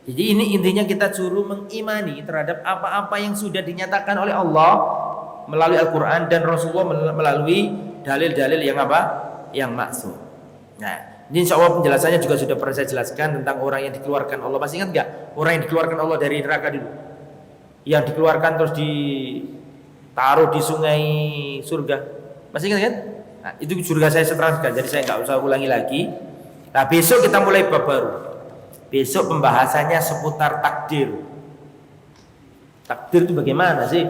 Jadi ini intinya kita suruh mengimani terhadap apa-apa yang sudah dinyatakan oleh Allah melalui Al-Qur'an dan Rasulullah melalui dalil-dalil yang apa? Yang maksud. Nah, ini insya Allah penjelasannya juga sudah pernah saya jelaskan tentang orang yang dikeluarkan Allah. Masih ingat nggak? Orang yang dikeluarkan Allah dari neraka dulu, yang dikeluarkan terus ditaruh di sungai surga. Masih ingat kan? Nah, itu surga saya terangkan, jadi saya nggak usah ulangi lagi. Nah, besok kita mulai bab baru. Besok pembahasannya seputar takdir. Takdir itu bagaimana sih?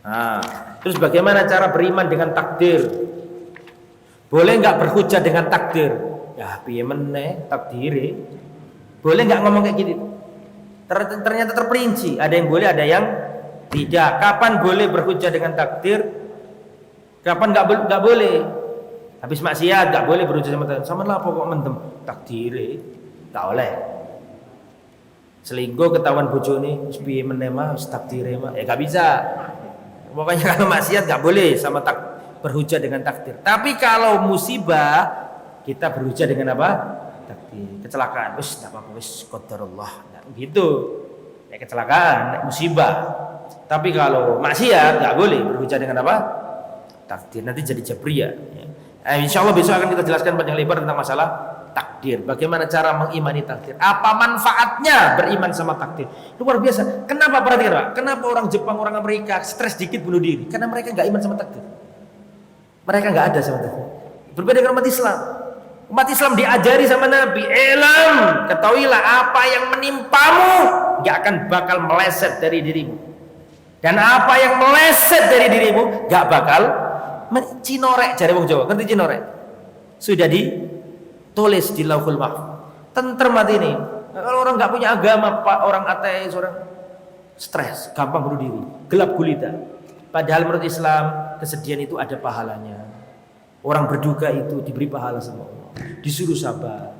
Nah, terus bagaimana cara beriman dengan takdir? Boleh nggak berhujah dengan takdir? Ya piye meneh takdire. Boleh nggak ngomong kayak gitu? Ternyata terperinci. Ada yang boleh, ada yang tidak. Kapan boleh berhujah dengan takdir? Kapan nggak boleh? Habis maksiat nggak boleh berhujah sama takdir. Sama lah pokok mendem takdire. Tak oleh. Selingkuh ketahuan bojone, piye meneh mah takdire mah. Ya nggak bisa. Pokoknya kalau maksiat nggak boleh sama berhujah dengan takdir. Tapi kalau musibah kita berhujah dengan apa? Takdir. Kecelakaan, wis enggak apa-apa, wis qadarullah. Nah, gitu. Ya kecelakaan, musibah. Tapi kalau maksiat enggak boleh berhujah dengan apa? Takdir. Nanti jadi jabriyah ya. Insyaallah besok akan kita jelaskan panjang lebar tentang masalah takdir. Bagaimana cara mengimani takdir? Apa manfaatnya beriman sama takdir? Luar biasa. Kenapa perhatikan, Pak? Kenapa orang Jepang, orang Amerika stres dikit bunuh diri? Karena mereka enggak iman sama takdir. Mereka nggak ada sama takdir. Berbeda dengan umat Islam. Umat Islam diajari sama Nabi, "Ilam, ketahuilah apa yang menimpamu gak akan bakal meleset dari dirimu. Dan apa yang meleset dari dirimu gak bakal cinorek." Jare wong Jawa, ngerti cinorek? Sudah ditulis di Lauhul Mahfuz. Tentrem hati ini. Kalau orang gak punya agama, Pak, orang ateis, orang stres, gampang bunuh diri, gelap gulita. Padahal menurut Islam, kesedihan itu ada pahalanya. Orang berduka itu diberi pahala sama Allah, disuruh sabar.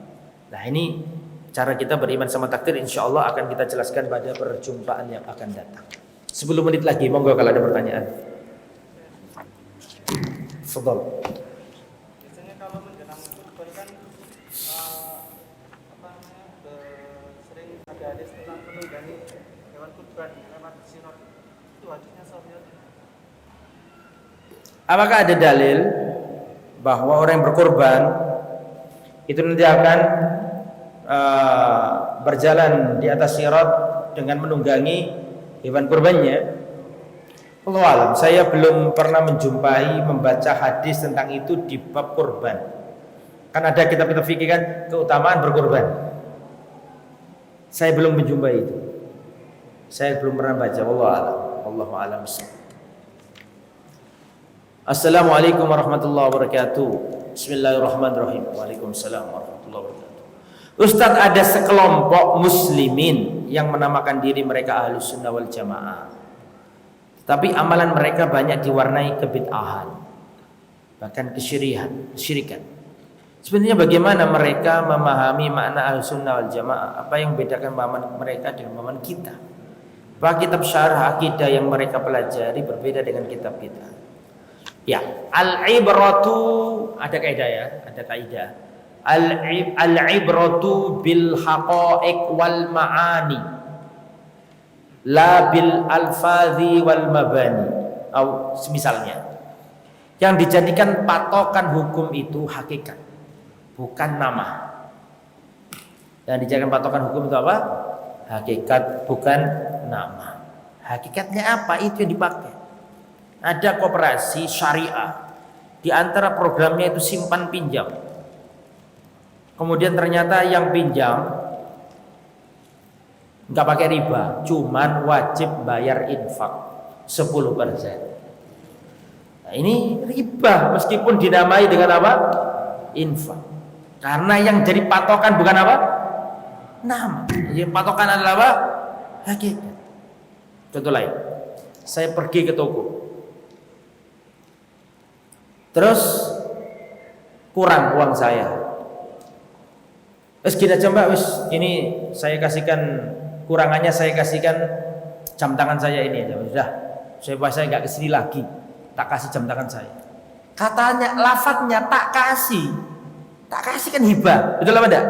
Nah, ini cara kita beriman sama takdir, insya Allah akan kita jelaskan pada perjumpaan yang akan datang. 10 menit lagi, monggo kalau ada pertanyaan. Fadhol. Biasanya kalau menjelang kurban kan sering ada hadis tentang menunggangi hewan kurban lewat sirot. Itu hadisnya sahih. Apakah ada dalil bahwa orang yang berkorban itu nanti akan berjalan di atas sirat dengan menunggangi hewan kurbannya? Wallahu alam, saya belum pernah membaca hadis tentang itu di bab kurban. Kan ada kitab-kitab fikih kan keutamaan berkorban. Saya belum menjumpai itu. Saya belum pernah baca. Wallahu alam. Assalamualaikum warahmatullahi wabarakatuh. Bismillahirrahmanirrahim. Waalaikumsalam warahmatullahi wabarakatuh. Ustadz, ada sekelompok muslimin yang menamakan diri mereka Ahlus Sunnah wal Jamaah, tapi amalan mereka banyak diwarnai kebid'ahan, bahkan kesyirikan. Sebenarnya bagaimana mereka memahami makna Ahlus Sunnah wal Jamaah? Apa yang membedakan pemahaman mereka dengan pemahaman kita? Apa kitab syarah akidah yang mereka pelajari berbeda dengan kitab kita? Ya, al-ibratu, ada kaidah ya, ada kaidah. Al-ibratu bil haqa'iq wal ma'ani, la bil alfazi wal mabani. Atau misalnya, yang dijadikan patokan hukum itu hakikat, bukan nama. Yang dijadikan patokan hukum itu apa? Hakikat, bukan nama. Hakikatnya apa? Itu yang dipakai. Ada koperasi syariah, di antara programnya itu simpan pinjam. Kemudian ternyata yang pinjam nggak pakai riba, cuman wajib bayar infak 10%. Nah, ini riba meskipun dinamai dengan apa? Infak. Karena yang jadi patokan bukan apa? Nama. Yang patokan adalah apa? Hakikat. Contoh lain, saya pergi ke toko, terus kurang uang saya. Wes gini aja Mbak, wes ini saya kasihkan kurangannya, saya kasihkan jam tangan saya ini aja. Sudah, saya nggak kesini lagi, tak kasih jam tangan saya. Katanya, lafadznya tak kasih kan hibah, betul apa enggak?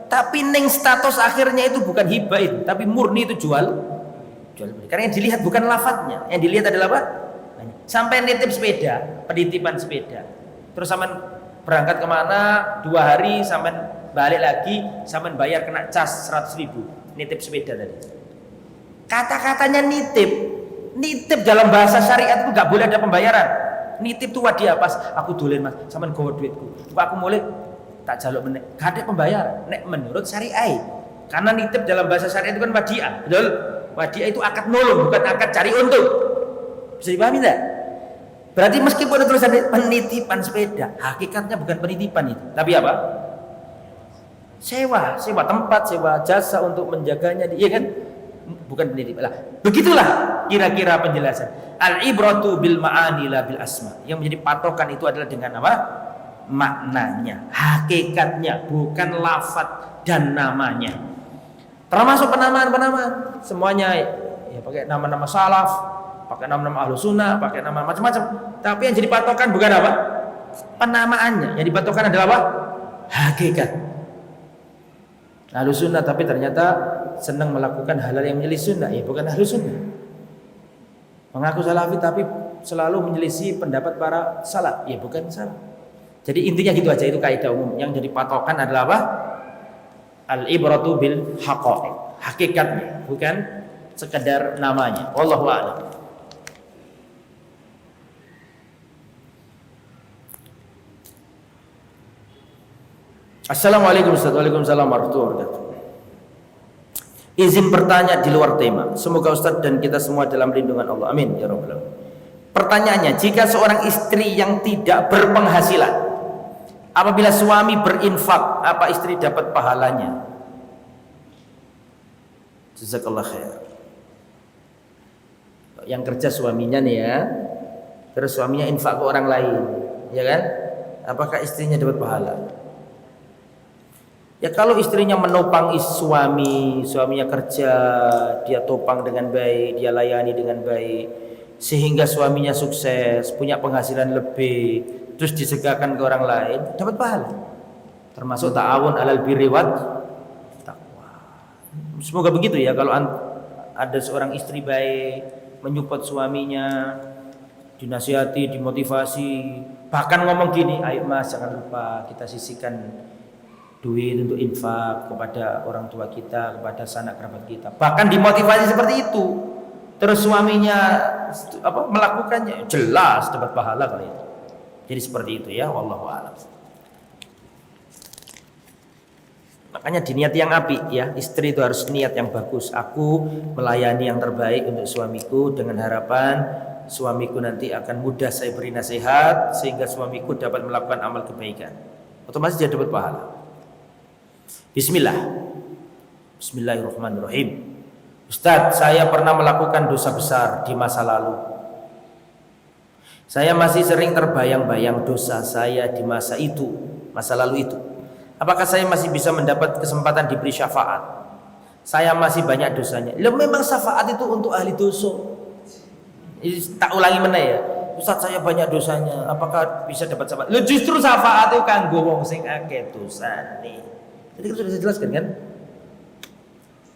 Tapi neng status akhirnya itu bukan hibah itu, tapi murni itu jual beli. Karena yang dilihat bukan lafadznya, yang dilihat adalah apa? Sampai nitip sepeda, penitipan sepeda, terus sampean berangkat kemana 2 hari, sampean balik lagi, sampean bayar kena cas 100.000 nitip sepeda tadi. Kata-katanya nitip dalam bahasa syariat itu nggak boleh ada pembayaran. Nitip tuh wadiah, pas aku dolen Mas, sampean gowo duitku, aku mulai tak jaluk meneh, gak ada pembayaran nek menurut syariat. Karena nitip dalam bahasa syariat itu kan wadiah, betul? Wadiah itu akad nolong, bukan akad cari untung. Bisa dipahami tidak? Berarti meskipun ada tulisan penitipan sepeda, hakikatnya bukan penitipan itu, tapi apa? Sewa tempat, sewa jasa untuk menjaganya, iya kan? Bukan penitipan. Lah, begitulah kira-kira penjelasan. Al-ibratu bil ma'ani la bil asma. Yang menjadi patokan itu adalah dengan apa? Maknanya, hakikatnya, bukan lafaz dan namanya. Termasuk penamaan, semuanya ya pakai nama-nama salaf, pakai nama-nama ahlu sunnah, pakai nama macam-macam. Tapi yang jadi patokan bukan apa? Penamaannya. Yang dipatokan adalah apa? Hakikat. Ahlu sunnah tapi ternyata senang melakukan hal-hal yang menyelisih sunnah, ya bukan ahlu sunnah. Mengaku salafi tapi selalu menyelisih pendapat para salaf, ya bukan salaf. Jadi intinya gitu aja, itu kaidah umum. Yang jadi patokan adalah apa? Al-ibratu bil haqa'iq, hakikatnya, bukan sekedar namanya. Wallahu a'lam. Assalamualaikum Ustaz. Waalaikumsalam warahmatullahi wabarakatuh. Izin bertanya di luar tema. Semoga Ustaz dan kita semua dalam lindungan Allah. Amin ya rabbal alamin. Pertanyaannya, jika seorang istri yang tidak berpenghasilan, apabila suami berinfak, apa istri dapat pahalanya? Jazakallah khair. Yang kerja suaminya nih ya, terus suaminya infak ke orang lain, ya kan? Apakah istrinya dapat pahala? Ya kalau istrinya menopang suaminya kerja, dia topang dengan baik, dia layani dengan baik, sehingga suaminya sukses, punya penghasilan lebih, terus disedekahkan ke orang lain, dapat pahala. Termasuk ta'awun alal birri wat taqwa. Semoga begitu ya, kalau ada seorang istri baik, menyupport suaminya, dinasihati, dimotivasi, bahkan ngomong gini, ayo mas jangan lupa kita sisihkan duit untuk infak kepada orang tua kita, kepada sanak kerabat kita, bahkan dimotivasi seperti itu, terus suaminya melakukannya, jelas dapat pahala kali itu. Jadi seperti itu ya, wallahu a'lam. Makanya diniati yang apik ya, istri itu harus niat yang bagus. Aku melayani yang terbaik untuk suamiku dengan harapan suamiku nanti akan mudah saya beri nasihat sehingga suamiku dapat melakukan amal kebaikan. Otomatis dia dapat pahala. Bismillahirrahmanirrahim. Ustadz, saya pernah melakukan dosa besar di masa lalu. Saya masih sering terbayang-bayang dosa saya di masa lalu itu. Apakah saya masih bisa mendapat kesempatan diberi syafaat? Saya masih banyak dosanya. Loh, memang syafaat itu untuk ahli dosa. Tak ulangi mana ya. Ustaz, saya banyak dosanya. Apakah bisa dapat syafaat? Loh, justru syafaat itu kanggo wong sing akeh dosane. Jadi kita sudah jelaskan kan?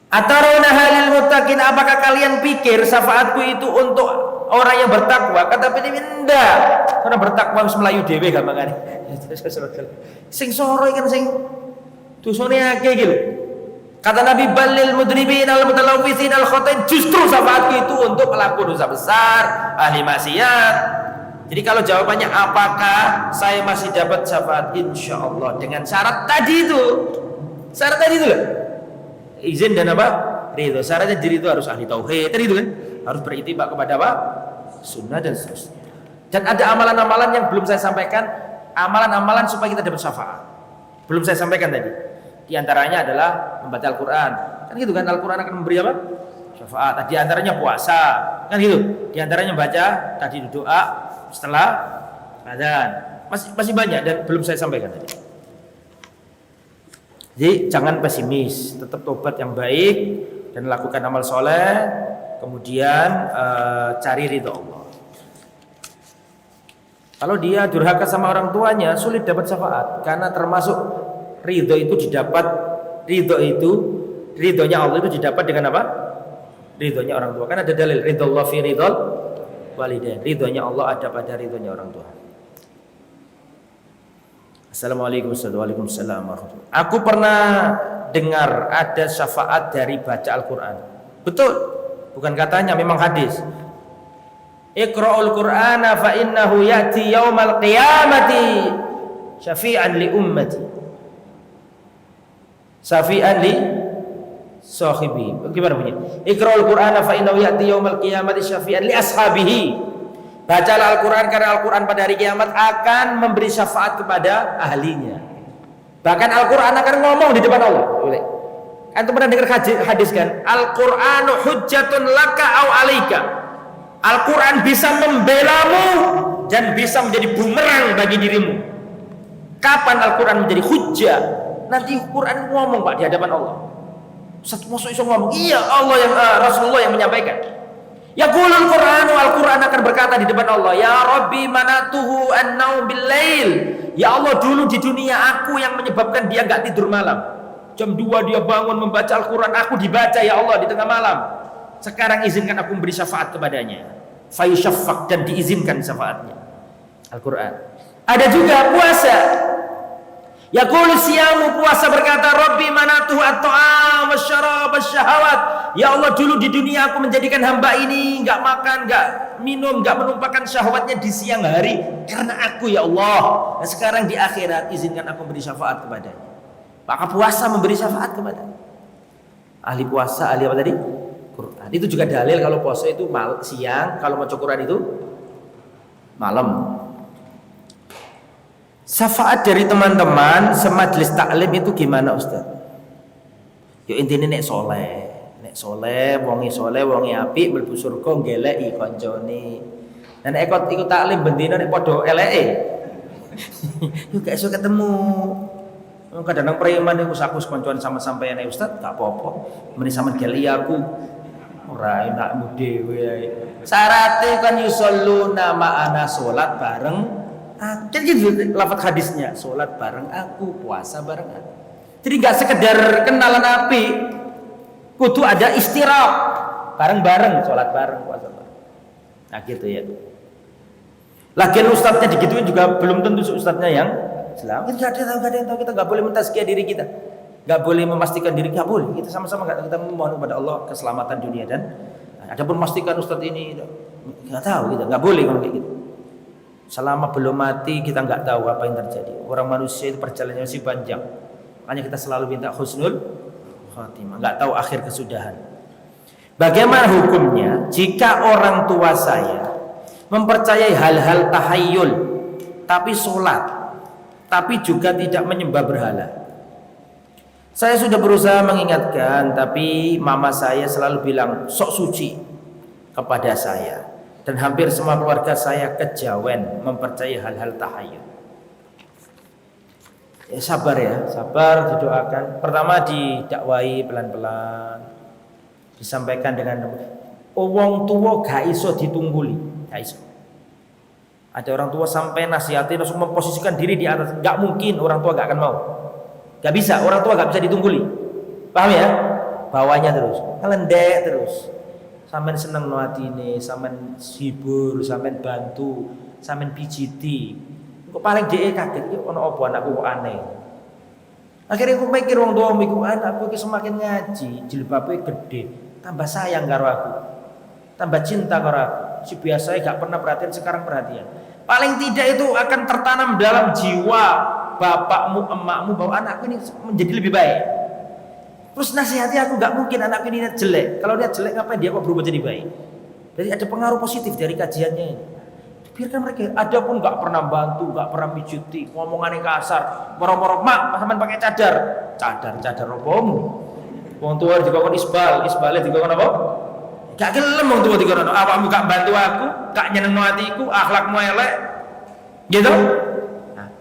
Ataruna halil muttaqin, apakah kalian pikir syafaatku itu untuk orang yang bertakwa? Kata pendidik, enggak. Karena bertakwa harus melayu dhewe gampangane. Sing soro kan sing dosane akeh iki lho. Kata Nabi, balil mudribin al mutalawwisin al khatain, justru syafaatku itu untuk pelaku dosa besar, ahli maksiat. Jadi kalau jawabannya apakah saya masih dapat syafaat? Insyaallah dengan syarat tadi itu. Syarat tadi itu loh. Izin dan apa? Ridho. Syaratnya diri itu harus ahli tauhid, tadi itu kan? Harus beritibar kepada apa? Sunnah dan seterusnya. Dan ada amalan-amalan yang belum saya sampaikan, amalan-amalan supaya kita dapat syafaat. Belum saya sampaikan tadi. Di antaranya adalah membaca Al-Qur'an. Kan gitu kan, Al-Qur'an akan memberi apa? Syafaat. Di antaranya puasa. Kan gitu. Di antaranya baca tadi doa setelah adzan. Masih banyak dan belum saya sampaikan tadi. Jadi jangan pesimis, tetap tobat yang baik dan lakukan amal soleh, kemudian cari ridho Allah. Kalau dia durhaka sama orang tuanya, sulit dapat syafaat, karena termasuk ridhonya Allah itu didapat dengan apa? Ridhonya orang tua. Kan ada dalil ridhollah fi ridhol walidain. Ridhonya Allah ada pada ridhonya orang tua. Assalamualaikum warahmatullahi wabarakatuh. Aku pernah dengar ada syafaat dari baca Al-Quran. Betul, bukan katanya, memang hadis. Iqra'ul Qur'ana fa innahu ya'ti yaumal qiyamati syafi'an li ummati. Syafi'an li sahibi. Gimana bunyi? Iqra'ul Qur'ana fa innahu ya'ti yaumal qiyamati syafi'an li ashabihi. Bacalah Al-Quran karena Al-Quran pada hari kiamat akan memberi syafaat kepada ahlinya. Bahkan Al-Quran akan ngomong di depan Allah. Antum pernah dengar hadis kan? Al-Qur'anu hujjatun laka au alaika. Al-Quran bisa membelamu dan bisa menjadi bumerang bagi dirimu. Kapan Al-Quran menjadi hujjah? Nanti Al-Quran ngomong Pak di hadapan Allah. Ustaz, masuk iso ngomong? Iya, Allah yang Rasulullah yang menyampaikan. Yaqulul Qur'anu, Al-Quran akan berkata di depan Allah, ya Rabbi manatuhu an-naum bil-lail. Ya Allah, dulu di dunia aku yang menyebabkan dia enggak tidur malam. Jam 2 dia bangun membaca Al-Quran, aku dibaca ya Allah di tengah malam. Sekarang izinkan aku memberi syafaat kepadanya. Fayushaffaq, dan diizinkan syafaatnya. Al-Quran. Ada juga puasa. Yaqulu siyamu, puasa berkata, Rabbi manatuhu at-ta'am wasyarab wasyahawat. Ya Allah, dulu di dunia aku menjadikan hamba ini enggak makan, enggak minum, enggak menumpahkan syahwatnya di siang hari karena aku ya Allah. Dan sekarang di akhirat izinkan aku beri syafaat kepadanya. Maka puasa memberi syafaat kepada ahli puasa, ahli apa tadi? Quran. Itu juga dalil kalau puasa itu siang, kalau baca Quran itu malam. Syafaat dari teman-teman semajlis taklim itu gimana Ustaz? Yo intine nek soleh, wonge apik mlebu surga ngeleki kancane. Dan nek ikut taklim bendina nek padha eleke. Yo gak iso ketemu. Kadang-kadang preman iku aku koncoan sama sampeyan Ustaz, gak apa-apa. Meni sampean geli aku. Ora enakmu dhewe ae. Syaraté kan yusalluna ma'ana salat bareng. Jadi lafaz hadisnya, salat bareng aku, puasa bareng aku. Jadi gak sekedar kenalan api, kudu ada istirahat bareng-bareng, salat bareng, puasa bareng. Nah gitu ya. Lagian ustadznya digituin juga belum tentu ustadznya yang selamat. Gak ada yang tahu, kita gak boleh mentazkiyah diri kita, gak boleh memastikan diri, gak boleh. Kita sama-sama kita memohon kepada Allah keselamatan dunia dan adapun memastikan ustadz ini gak tahu, kita gak boleh kalau kayak gitu. Selama belum mati kita nggak tahu apa yang terjadi. Orang manusia itu perjalanannya masih panjang. Makanya kita selalu minta husnul khatimah. Nggak tahu akhir kesudahan. Bagaimana hukumnya jika orang tua saya mempercayai hal-hal tahayyul, tapi sholat, tapi juga tidak menyembah berhala? Saya sudah berusaha mengingatkan, tapi mama saya selalu bilang sok suci kepada saya. Dan hampir semua keluarga saya kejawen mempercayai hal-hal tahayyul. Ya sabar, didoakan. Pertama didakwai pelan-pelan, disampaikan dengan wong tua gak iso ditungguli, gak iso. Ada orang tua sampai nasihatin langsung memposisikan diri di atas, gak mungkin, orang tua gak akan mau. Gak bisa, orang tua gak bisa ditungguli. Paham ya? Bawanya terus, ngelendek terus. Sampean seneng no atine, sampean hibur, sampean bantu, sampean pijiti. Kok paling dhek kaget yo ono apa anakku kok aneh. Akhirnya aku mikir wong tua mikir anakku iki semakin ngaji, jilbabe gede, tambah sayang karo aku. Tambah cinta karo aku. Si biasanya gak pernah perhatian, sekarang perhatian. Paling tidak itu akan tertanam dalam jiwa bapakmu, emakmu bahwa anakku ini menjadi lebih baik. Terus nasihati aku, gak mungkin anakku ini jelek. Kalau dia jelek ngapain dia kok berubah jadi baik? Jadi ada pengaruh positif dari kajiannya ini. Biarkan mereka. Ada pun gak pernah bantu, gak pernah pijuti, ngomongannya kasar, moro-moro mak, sampean pakai cadar opomu. Wong tua dikon isbalnya dikon apa? Gak gelem wong tua dikon awakmu gak bantu aku, gak nyenengno atiku, akhlakmu elek. Gitu? Nah,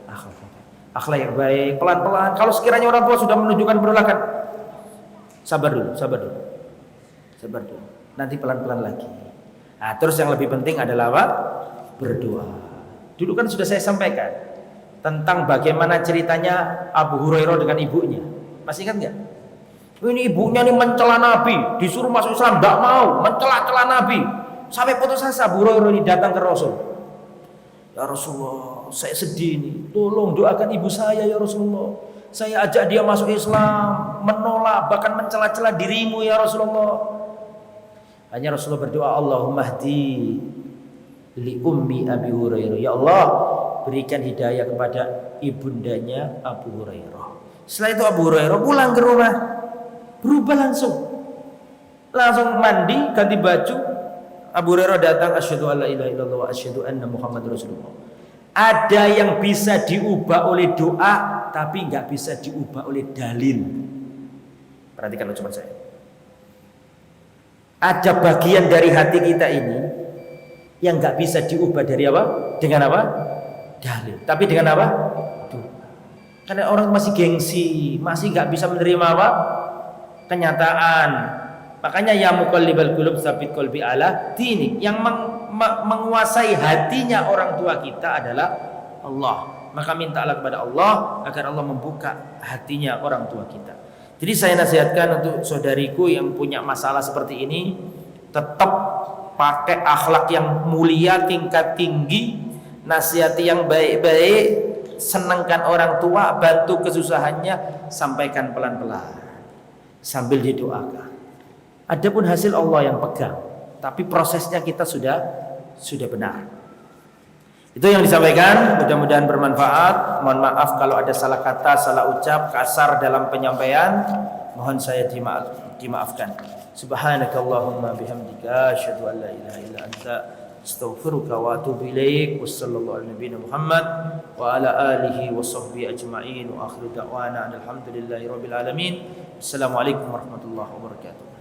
akhlak yang baik, pelan-pelan. Kalau sekiranya orang tua sudah menunjukkan penolakan, sabar dulu. Nanti pelan-pelan lagi. Nah, terus yang lebih penting adalah apa? Berdoa. Dulu kan sudah saya sampaikan tentang bagaimana ceritanya Abu Hurairah dengan ibunya. Masih ingat nggak? Ini ibunya nih mencela Nabi, disuruh masuk Islam, nggak mau, mencela Nabi. Sampai putus asa Abu Hurairah ini datang ke Rasul. Ya Rasulullah, saya sedih nih. Tolong doakan ibu saya ya Rasulullah. Saya ajak dia masuk Islam, menolak, bahkan mencela-cela dirimu ya Rasulullah. Hanya Rasulullah berdoa, Allahumma hdi li ummi Abi Hurairah. Ya Allah, berikan hidayah kepada ibundanya Abu Hurairah. Setelah itu Abu Hurairah pulang ke rumah, berubah langsung mandi, ganti baju. Abu Hurairah datang, asyhadu alla ilaha illallah wa asyhadu anna Muhammadar Rasulullah. Ada yang bisa diubah oleh doa, tapi nggak bisa diubah oleh dalil. Perhatikan ucapan saya. Ada bagian dari hati kita ini yang nggak bisa diubah dari apa? Dengan apa? Dalil. Tapi dengan apa? Doa. Karena orang masih gengsi, masih nggak bisa menerima apa? Kenyataan. Makanya ya muqallibal qulub tsabit qalbi ala dini. Yang menguasai hatinya orang tua kita adalah Allah. Maka mintalah kepada Allah agar Allah membuka hatinya orang tua kita. Jadi saya nasihatkan untuk saudariku yang punya masalah seperti ini, tetap pakai akhlak yang mulia, tingkat tinggi, nasihati yang baik-baik, senangkan orang tua, bantu kesusahannya, sampaikan pelan-pelan sambil didoakan. Adapun hasil Allah yang pegang, tapi prosesnya kita sudah benar. Itu yang disampaikan, mudah-mudahan bermanfaat. Mohon maaf kalau ada salah kata, salah ucap, kasar dalam penyampaian. Mohon saya dimaafkan. Subhanakallahumma bihamdika asyhadu an la ilaha illa anta astaghfiruka wa atubu ilaik. Wassallallahu ala nabiyyina Muhammad wa ala alihi wa sahbihi ajma'in wa akhiru da'wana alhamdulillahi rabbil alamin. Assalamualaikum warahmatullahi wabarakatuh.